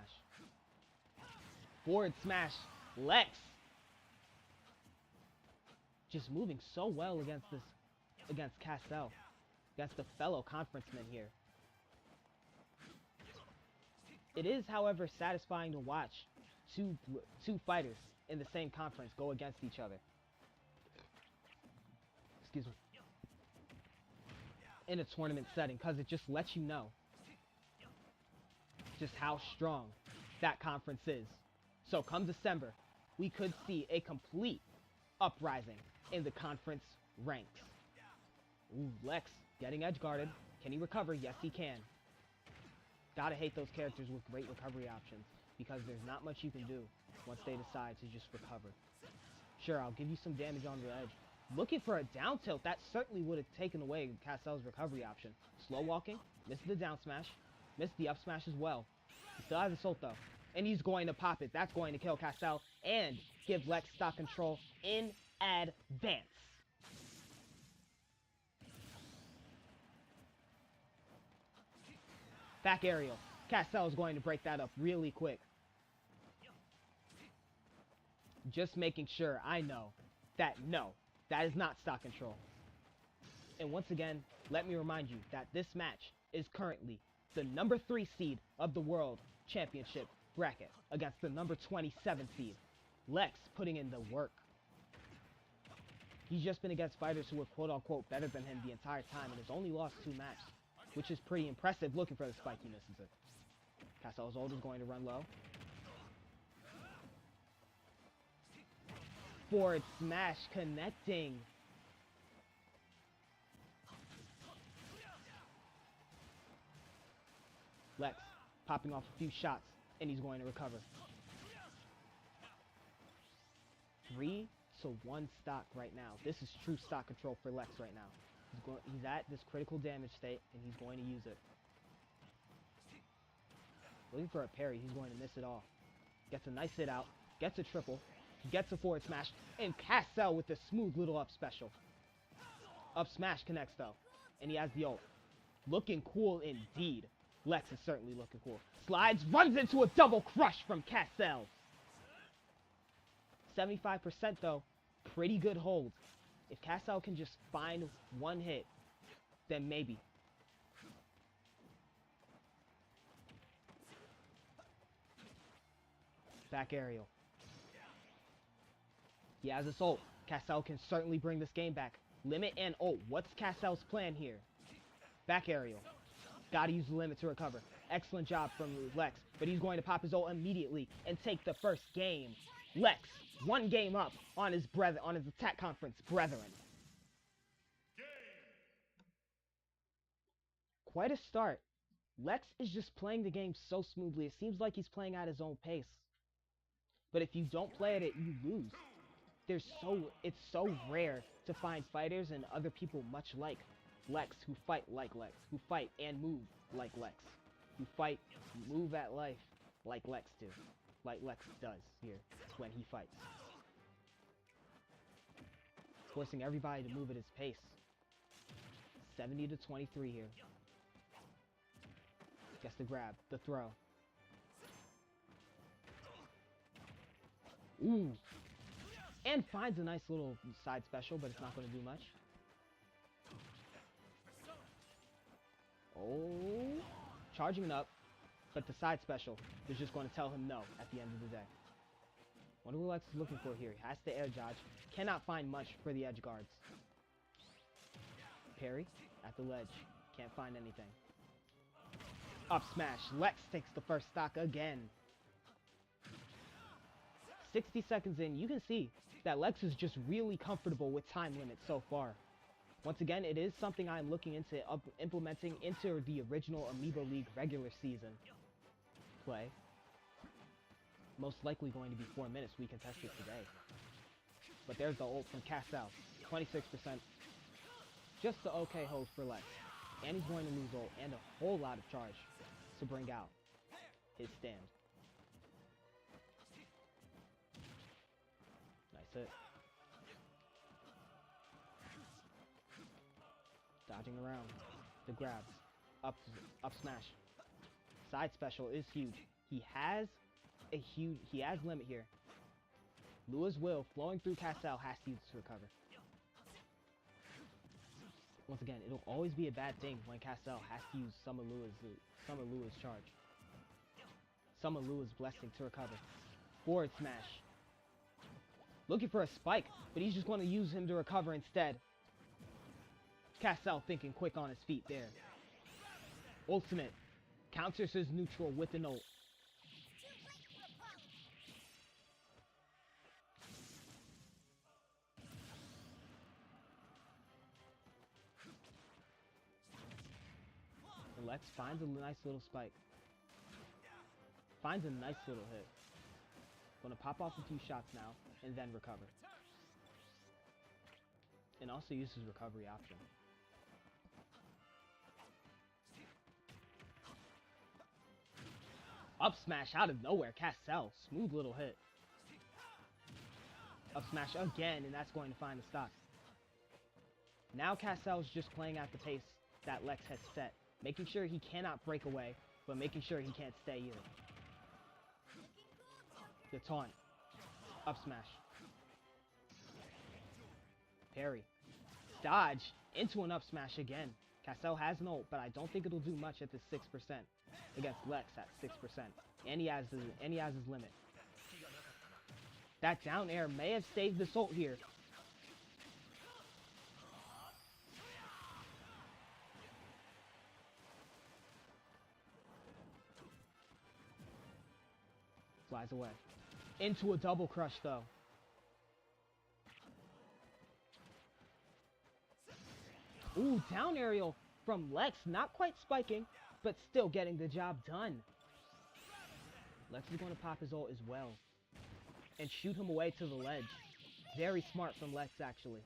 Forward smash. Lex just moving so well against Castle. Against the fellow conferenceman here. It is, however, satisfying to watch two fighters in the same conference go against each other. Excuse me. In a tournament setting, because it just lets you know just how strong that conference is. So come December, we could see a complete uprising in the conference ranks. Ooh, Lex getting edge guarded. Can he recover? Yes, he can. Gotta hate those characters with great recovery options because there's not much you can do once they decide to just recover. Sure, I'll give you some damage on the edge. Looking for a down tilt, that certainly would have taken away Castle's recovery option. Slow walking, missed the down smash, missed the up smash as well. He still has assault though, and he's going to pop it. That's going to kill Castle and give Lex stock control in advance. Back aerial. Castle is going to break that up really quick. Just making sure I know that no, that is not stock control. And once again, let me remind you that this match is currently the number 3 seed of the World Championship bracket against the number 27 seed. Lex putting in the work. He's just been against fighters who were quote-unquote better than him the entire time and has only lost 2 matches, which is pretty impressive. Looking for the spike, he misses it. Castle's ult is going to run low. Forward smash connecting. Lex popping off a few shots, and he's going to recover. 3-1 stock right now. This is true stock control for Lex right now. He's at this critical damage state, and he's going to use it. Looking for a parry, he's going to miss it all. Gets a nice hit out, gets a triple, gets a forward smash, and Castle with a smooth little up special. Up smash connects though, and he has the ult. Looking cool indeed. Lex is certainly looking cool. Slides, runs into a double crush from Castle. 75% though, pretty good hold. If Castle can just find one hit, then maybe. Back aerial. He has his ult. Castle can certainly bring this game back. Limit and ult. What's Castle's plan here? Back aerial. Gotta use the limit to recover. Excellent job from Lex, but he's going to pop his ult immediately and take the first game. Lex, 1 game up on his attack conference brethren. Quite a start. Lex is just playing the game so smoothly. It seems like he's playing at his own pace. But if you don't play at it, you lose. It's so rare to find fighters and other people much like Lex who fight like Lex, who fight and move like Lex. You fight, you move at life, like Lex does here when he fights. Forcing everybody to move at his pace. 70 to 23 here. Gets the grab, the throw. Ooh. And finds a nice little side special, but it's not going to do much. Oh. Charging it up, but the side special is just going to tell him no at the end of the day. Wonder what Lex is looking for here. He has to air dodge. Cannot find much for the edge guards. Parry at the ledge. Can't find anything. Up smash. Lex takes the first stock again. 60 seconds in, you can see that Lex is just really comfortable with time limits so far. Once again, it is something I'm looking into implementing into the original Amiibo League regular season play. Most likely going to be 4 minutes. We can test it today. But there's the ult from Cashapp. 26%. Just the okay hold for Lex. And he's going to lose ult and a whole lot of charge to bring out his stand. Nice hit. Dodging around. The grabs. Up smash. Side special is huge. He has limit here. Lua's will flowing through Cashapp has to use to recover. Once again, it'll always be a bad thing when Cashapp has to use some of Lua's charge. Some of Lua's blessing to recover. Forward smash. Looking for a spike, but he's just going to use him to recover instead. Cashapp thinking quick on his feet there. Ultimate. Counters his neutral with an ult. And Lex finds a nice little spike. Finds a nice little hit. Gonna pop off a few shots now, and then recover. And also use his recovery option. Up smash out of nowhere, Cashapp. Smooth little hit. Up smash again, and that's going to find the stock. Now Cashapp's just playing at the pace that Lex has set. Making sure he cannot break away, but making sure he can't stay either. The taunt. Up smash. Parry. Dodge into an up smash again. Cashapp has an ult, but I don't think it'll do much at this 6% against Lex at 6%. And he has his limit. That down air may have saved this ult here. Flies away. Into a double crush though. Ooh, down aerial from Lex. Not quite spiking, but still getting the job done. Lex is going to pop his ult as well. And shoot him away to the ledge. Very smart from Lex, actually.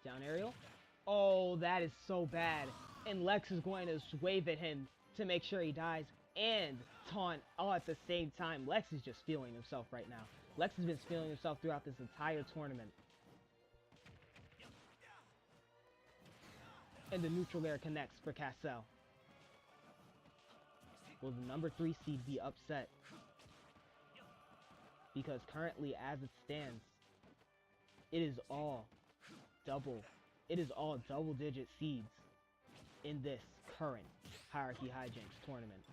Down aerial. Oh, that is so bad. And Lex is going to wave at him to make sure he dies. And taunt all at the same time. Lex is just feeling himself right now. Lex has been feeling himself throughout this entire tournament. And the neutral air connects for Cashapp. Will the number 3 seed be upset? Because currently, as it stands, it is all double-digit seeds in this current Hierarchy Hijinx tournament.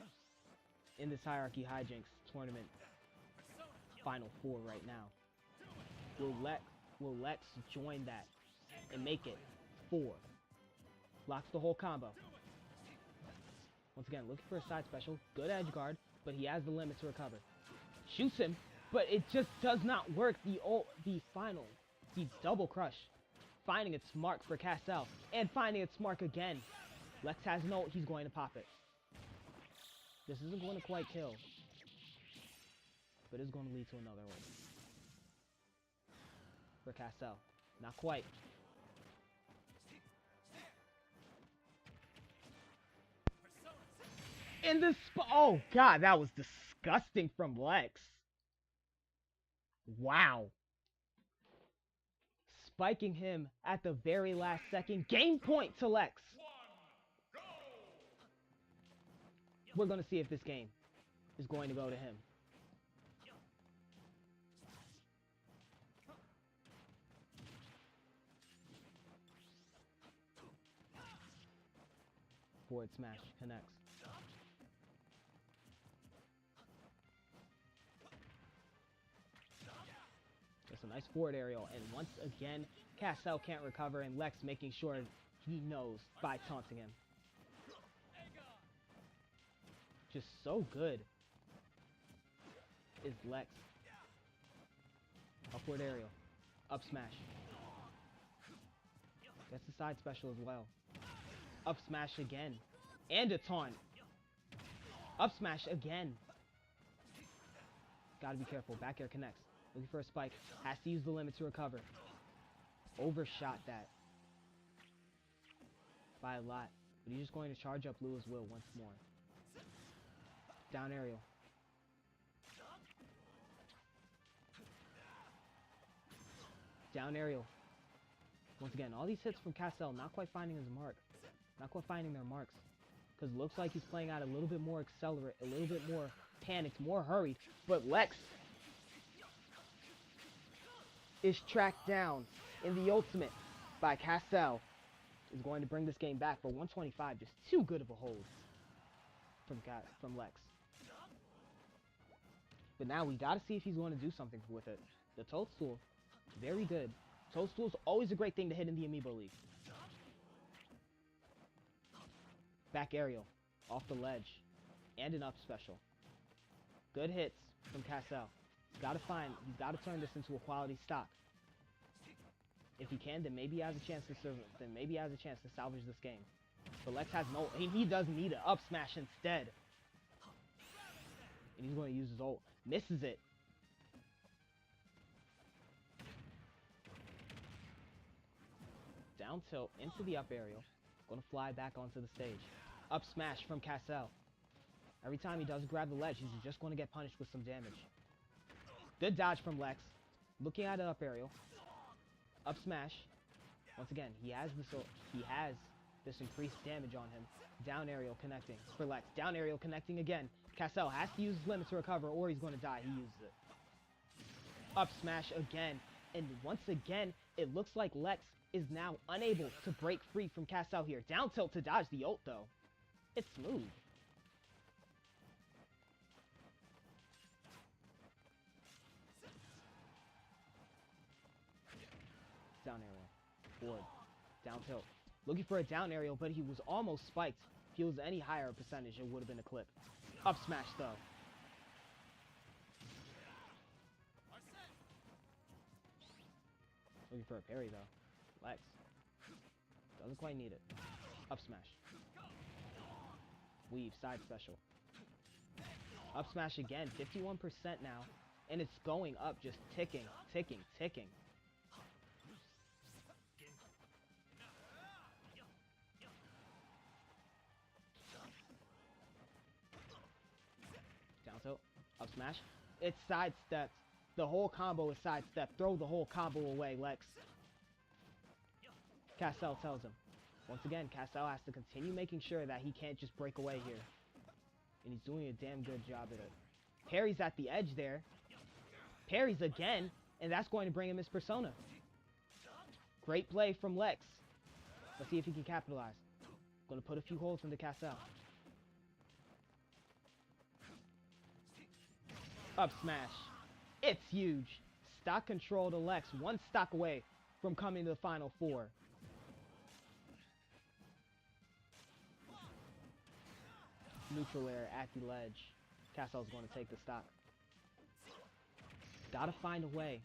In this Hierarchy Hijinx tournament Final 4 right now. Will Lex join that and make it 4? Locks the whole combo. Once again, looking for a side special. Good edge guard, but he has the limit to recover. Shoots him, but it just does not work. The double crush. Finding its mark for Cashapp, and finding its mark again. Lex has an ult, he's going to pop it. This isn't going to quite kill, but it's going to lead to another ult. for Cassell. Not quite. In the oh god, that was disgusting from Lex. Wow. Spiking him at the very last second. Game point to Lex. We're going to see if this game is going to go to him. Forward smash connects. That's a nice forward aerial, and once again, Cassell can't recover, and Lex making sure he knows by taunting him. Just so good is Lex. Upward aerial. Up smash. Gets the side special as well. Up smash again. And a taunt. Up smash again. Gotta be careful. Back air connects. Looking for a spike. Has to use the limit to recover. Overshot that by a lot. But he's just going to charge up Lewis Will once more. Down aerial. Down aerial. Once again, all these hits from Cassell not quite finding his mark. Not quite finding their marks. Because it looks like he's playing out a little bit more accelerate, a little bit more panicked, more hurried. But Lex is tracked down in the ultimate by Cassell. Is going to bring this game back for 125. Just too good of a hold from Lex. But now we gotta see if he's going to do something with it. The Toadstool, very good. Toadstool's always a great thing to hit in the Amiibo League. Back aerial, off the ledge, and an up special. Good hits from Cassell. He's gotta turn this into a quality stock. If he can, then maybe he has a chance to salvage this game. But Lex has no, he does need an up smash instead. And he's going to use his ult. Misses it. Down tilt into the up aerial. Going to fly back onto the stage. Up smash from Cassell. Every time he does grab the ledge, he's just going to get punished with some damage. Good dodge from Lex. Looking at an up aerial. Up smash. Once again, he has this increased damage on him. Down aerial connecting for Lex. Down aerial connecting again. Cassell has to use his limit to recover or he's going to die. He uses it. Up smash again. And once again, it looks like Lex is now unable to break free from Cassell here. Down tilt to dodge the ult though. It's smooth. Down aerial. Forward. Down tilt. Looking for a down aerial, but he was almost spiked. If he was any higher percentage, it would have been a clip. Up smash though. Looking for a parry though. Lex. Doesn't quite need it. Up smash. Weave, side special. Up smash again, 51% now. And it's going up, just ticking, ticking, ticking. Down tilt, up smash. It's sidestepped. The whole combo is sidestepped. Throw the whole combo away, Lex. Cassell tells him. Once again, Cassell has to continue making sure that he can't just break away here. And he's doing a damn good job at it. Parry's at the edge there. Parries again, and that's going to bring him his persona. Great play from Lex. Let's see if he can capitalize. Going to put a few holds into Cassell. Up smash. It's huge. Stock control to Lex. One stock away from coming to the final four. Neutral air at the ledge. Cassell's going to take the stock. Gotta find a way.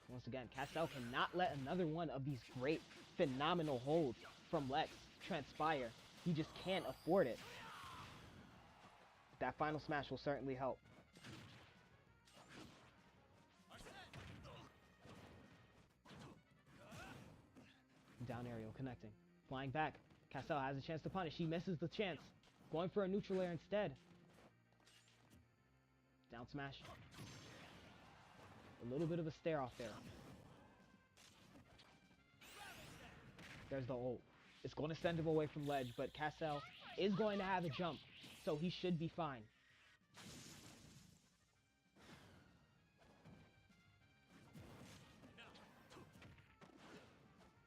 Once again, Cassell cannot let another one of these great, phenomenal holds from Lex transpire. He just can't afford it. That final smash will certainly help. Down aerial connecting. Flying back. Castle has a chance to punish. He misses the chance. Going for a neutral air instead. Down smash. A little bit of a stare off there. There's the ult. It's going to send him away from ledge, but Castle is going to have a jump, so he should be fine.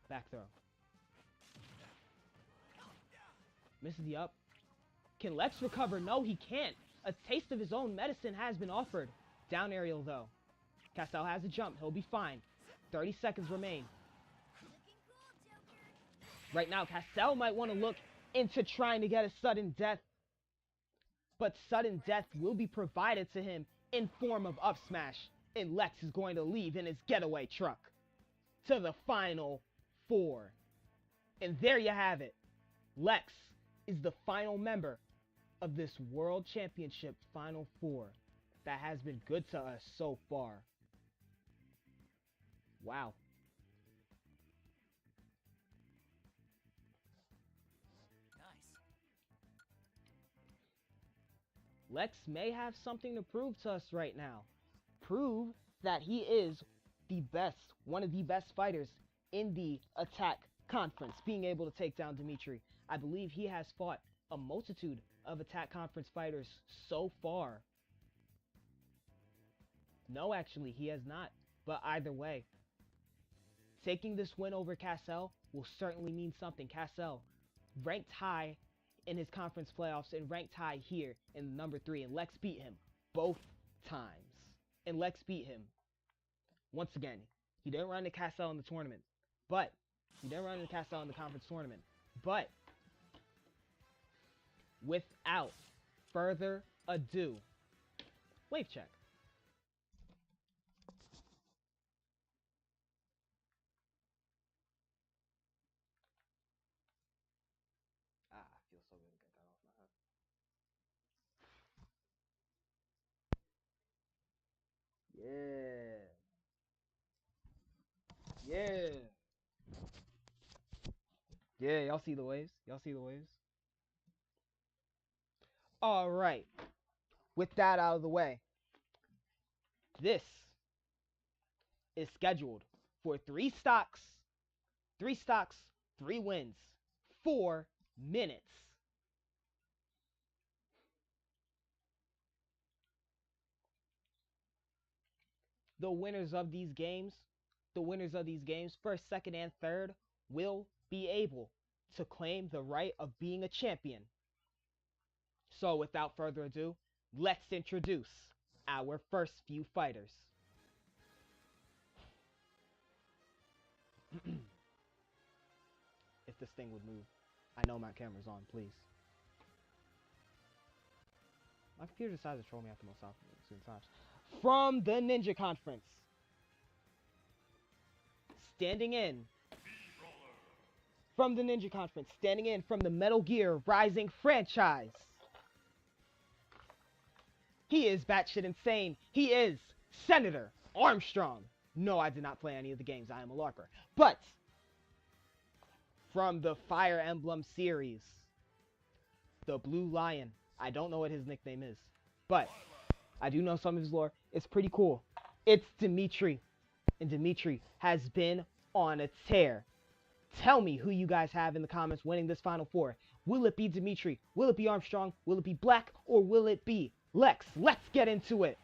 Back throw. Misses the up. Can Lex recover? No, he can't. A taste of his own medicine has been offered. Down aerial, though. Castle has a jump. He'll be fine. 30 seconds remain. Right now, Castle might want to look into trying to get a sudden death. But sudden death will be provided to him in form of up smash. And Lex is going to leave in his getaway truck to the final 4. And there you have it. Lex is the final member of this World Championship Final 4 that has been good to us so far. Wow. Nice. Lex may have something to prove to us right now. Prove that he is the best, one of the best fighters in the attack conference, being able to take down Dimitri. I believe he has fought a multitude of attack conference fighters so far. No, actually, he has not. But either way, taking this win over Castle will certainly mean something. Castle ranked high in his conference playoffs and ranked high here in number 3. And Lex beat him both times. And Lex beat him. Once again, he didn't run into Castle in the tournament. But he didn't run into Castle in the conference tournament. But without further ado, wave check. Ah, I feel so good to get that off my head. Yeah. Yeah. Yeah, y'all see the waves? Y'all see the waves? Alright. With that out of the way, this is scheduled for 3 stocks. 3 stocks, 3 wins, 4 minutes. The winners of these games, first, second, and third, will be able to claim the right of being a champion. So without further ado, let's introduce our first few fighters. If this thing would move. I know my camera's on, please. My computer decided to troll me at the most opportune times. From the Ninja Conference. Standing in. From the Ninja Conference. Standing in from the Metal Gear Rising franchise. He is batshit insane. He is Senator Armstrong. No, I did not play any of the games. I am a LARPer. But from the Fire Emblem series, the Blue Lion. I don't know what his nickname is, but I do know some of his lore. It's pretty cool. It's Dimitri. And Dimitri has been on a tear. Tell me who you guys have in the comments winning this Final 4. Will it be Dimitri? Will it be Armstrong? Will it be Black? Or will it be Lex? Let's get into it.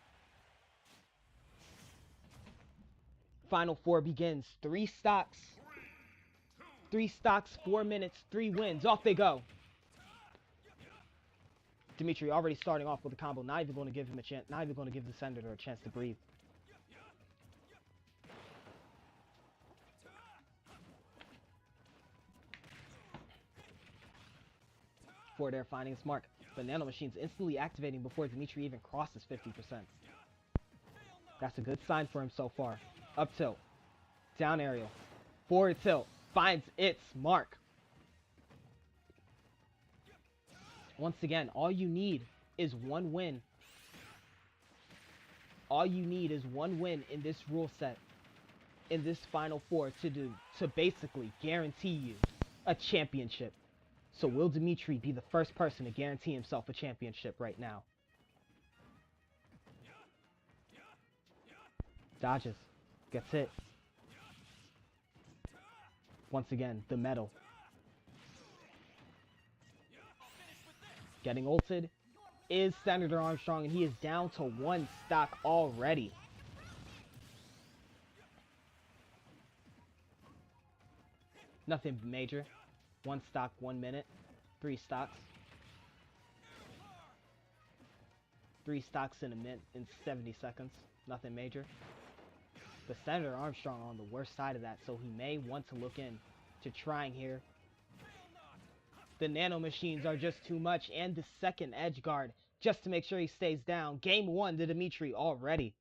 Final 4 begins. 3 stocks. 3 stocks, 4 minutes, 3 wins. Off they go. Dimitri already starting off with a combo. Not even going to give him a chance. Not even going to give the Senator a chance to breathe. Forward air finding its mark. But Nano Machine's instantly activating before Dimitri even crosses 50%. That's a good sign for him so far. Up tilt. Down aerial. Forward tilt. Finds its mark. Once again, all you need is 1 win. All you need is 1 win in this rule set. in this Final Four to basically guarantee you a championship. So will Dimitri be the first person to guarantee himself a championship right now? Dodges. Gets hit. Once again, the metal. Getting ulted is Senator Armstrong, and he is down to 1 stock already. Nothing major. 1 stock, 1 minute. 3 stocks. 3 stocks in a minute in 70 seconds. Nothing major. But Senator Armstrong on the worst side of that, so he may want to look in to trying here. The nano machines are just too much, and the second edge guard just to make sure he stays down. Game 1 to Dimitri already.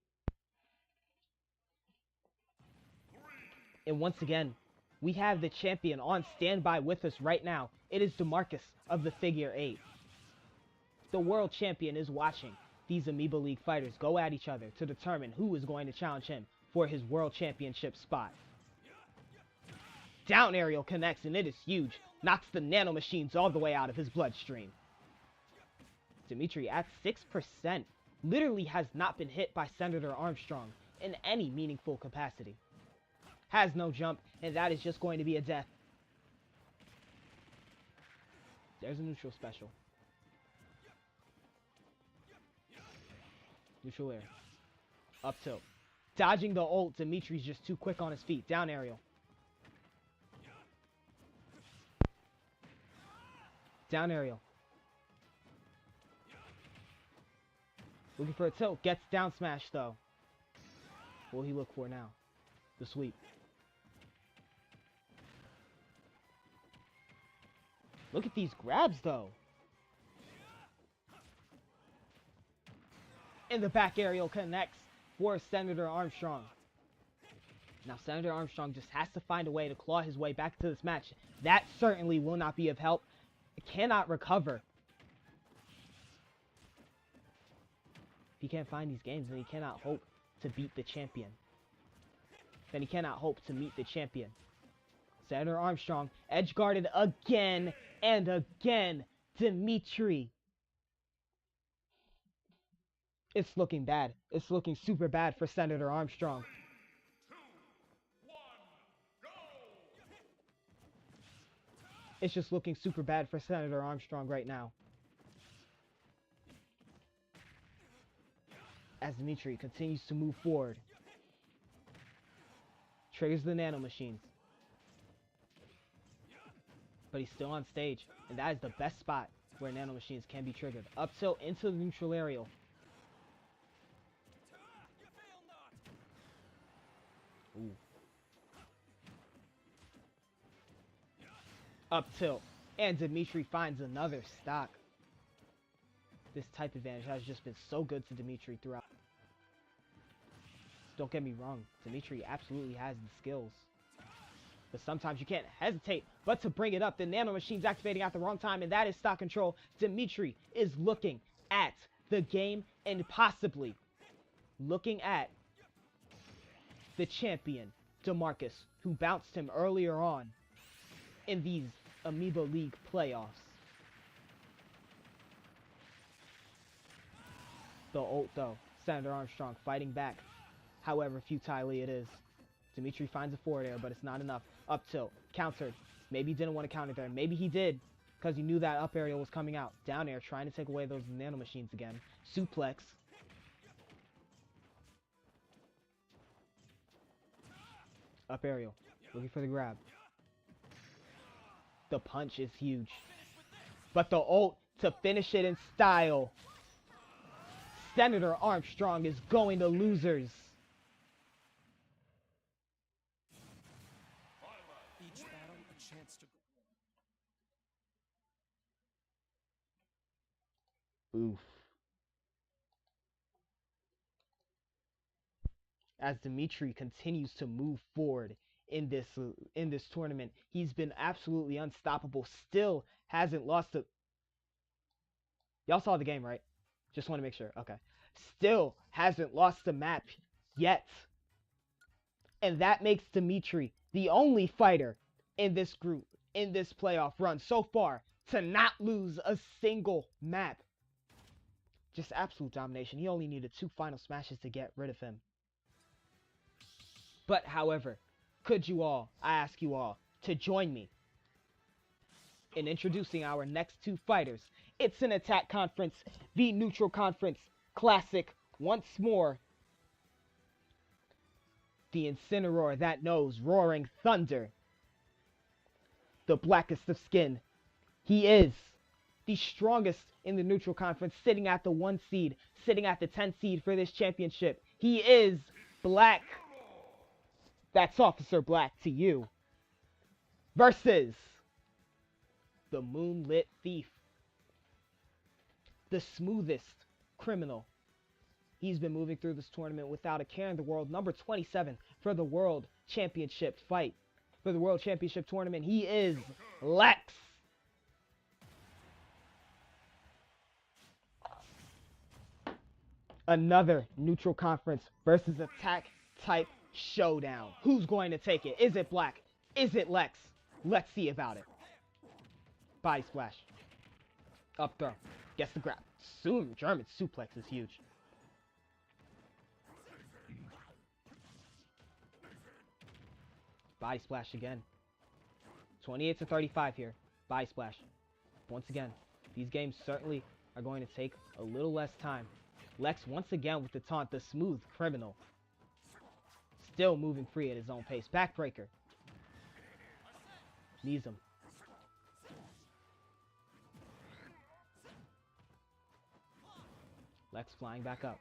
And once again, we have the champion on standby with us right now. It is DeMarcus of the Figure 8. The world champion is watching these Amiibo League fighters go at each other to determine who is going to challenge him for his world championship spot. Down aerial connects, and it is huge. Knocks the nano machines all the way out of his bloodstream. Dimitri at 6% literally has not been hit by Senator Armstrong in any meaningful capacity. Has no jump, and that is just going to be a death. There's a neutral special. Neutral air. Up tilt. Dodging the ult. Dimitri's just too quick on his feet. Down aerial. Down aerial. Looking for a tilt. Gets down smash though. What will he look for now? The sweep. Look at these grabs though. And the back aerial connects for Senator Armstrong. Now Senator Armstrong just has to find a way to claw his way back to this match. That certainly will not be of help. It cannot recover. If he can't find these games, then he cannot hope to beat the champion. Then he cannot hope to meet the champion. Senator Armstrong edge guarded again and again. Dimitri. It's looking bad. It's looking super bad for Senator Armstrong. 2, 1, go! It's just looking super bad for Senator Armstrong right now. As Dimitri continues to move forward. Triggers the nano machines. But he's still on stage, and that is the best spot where nano machines can be triggered. Up tilt into the neutral aerial. Ooh. Up tilt, and Dimitri finds another stock. This type advantage has just been so good to Dimitri throughout. Don't get me wrong, Dimitri absolutely has the skills. But sometimes you can't hesitate but to bring it up. The nano machine's activating at the wrong time, and that is stock control. Dimitri is looking at the game and possibly looking at the champion, DeMarcus, who bounced him earlier on in these Amiibo League playoffs. The ult though, Senator Armstrong fighting back. However futilely it is. Dimitri finds a forward air, but it's not enough. Up tilt, countered. Maybe he didn't want to counter there. Maybe he did, because he knew that up aerial was coming out. Down air, trying to take away those nano machines again. Suplex. Up aerial, looking for the grab. The punch is huge. But the ult to finish it in style. Senator Armstrong is going to losers. Each battle a chance to Oof. As Dimitri continues to move forward in this tournament, he's been absolutely unstoppable. Still hasn't lost a... Y'all saw the game, right? Just want to make sure. Okay. Still hasn't lost a match yet. And that makes Dimitri the only fighter in this group, in this playoff run so far, to not lose a single map. Just absolute domination. He only needed 2 final smashes to get rid of him. But, however, could you all, I ask you all, to join me in introducing our next 2 fighters? It's an Attack Conference v Neutral Conference Classic once more. The Incineroar that knows roaring thunder. The blackest of skin. He is the strongest in the Neutral Conference, sitting at the 1 seed, sitting at the 10 seed for this championship. He is Black. That's Officer Black to you. Versus the Moonlit Thief. The smoothest criminal. He's been moving through this tournament without a care in the world. Number 27 for the World Championship fight. For the World Championship tournament, he is Lex. Another Neutral Conference versus Attack type showdown. Who's going to take it? Is it Black? Is it Lex? Let's see about it. Body splash. Up throw. Gets the grab. Soon, German suplex is huge. Body splash again. 28-35 here. Body splash. Once again, these games certainly are going to take a little less time. Lex once again with the taunt, the smooth criminal. Still moving free at his own pace. Backbreaker. Knees him. Lex flying back up.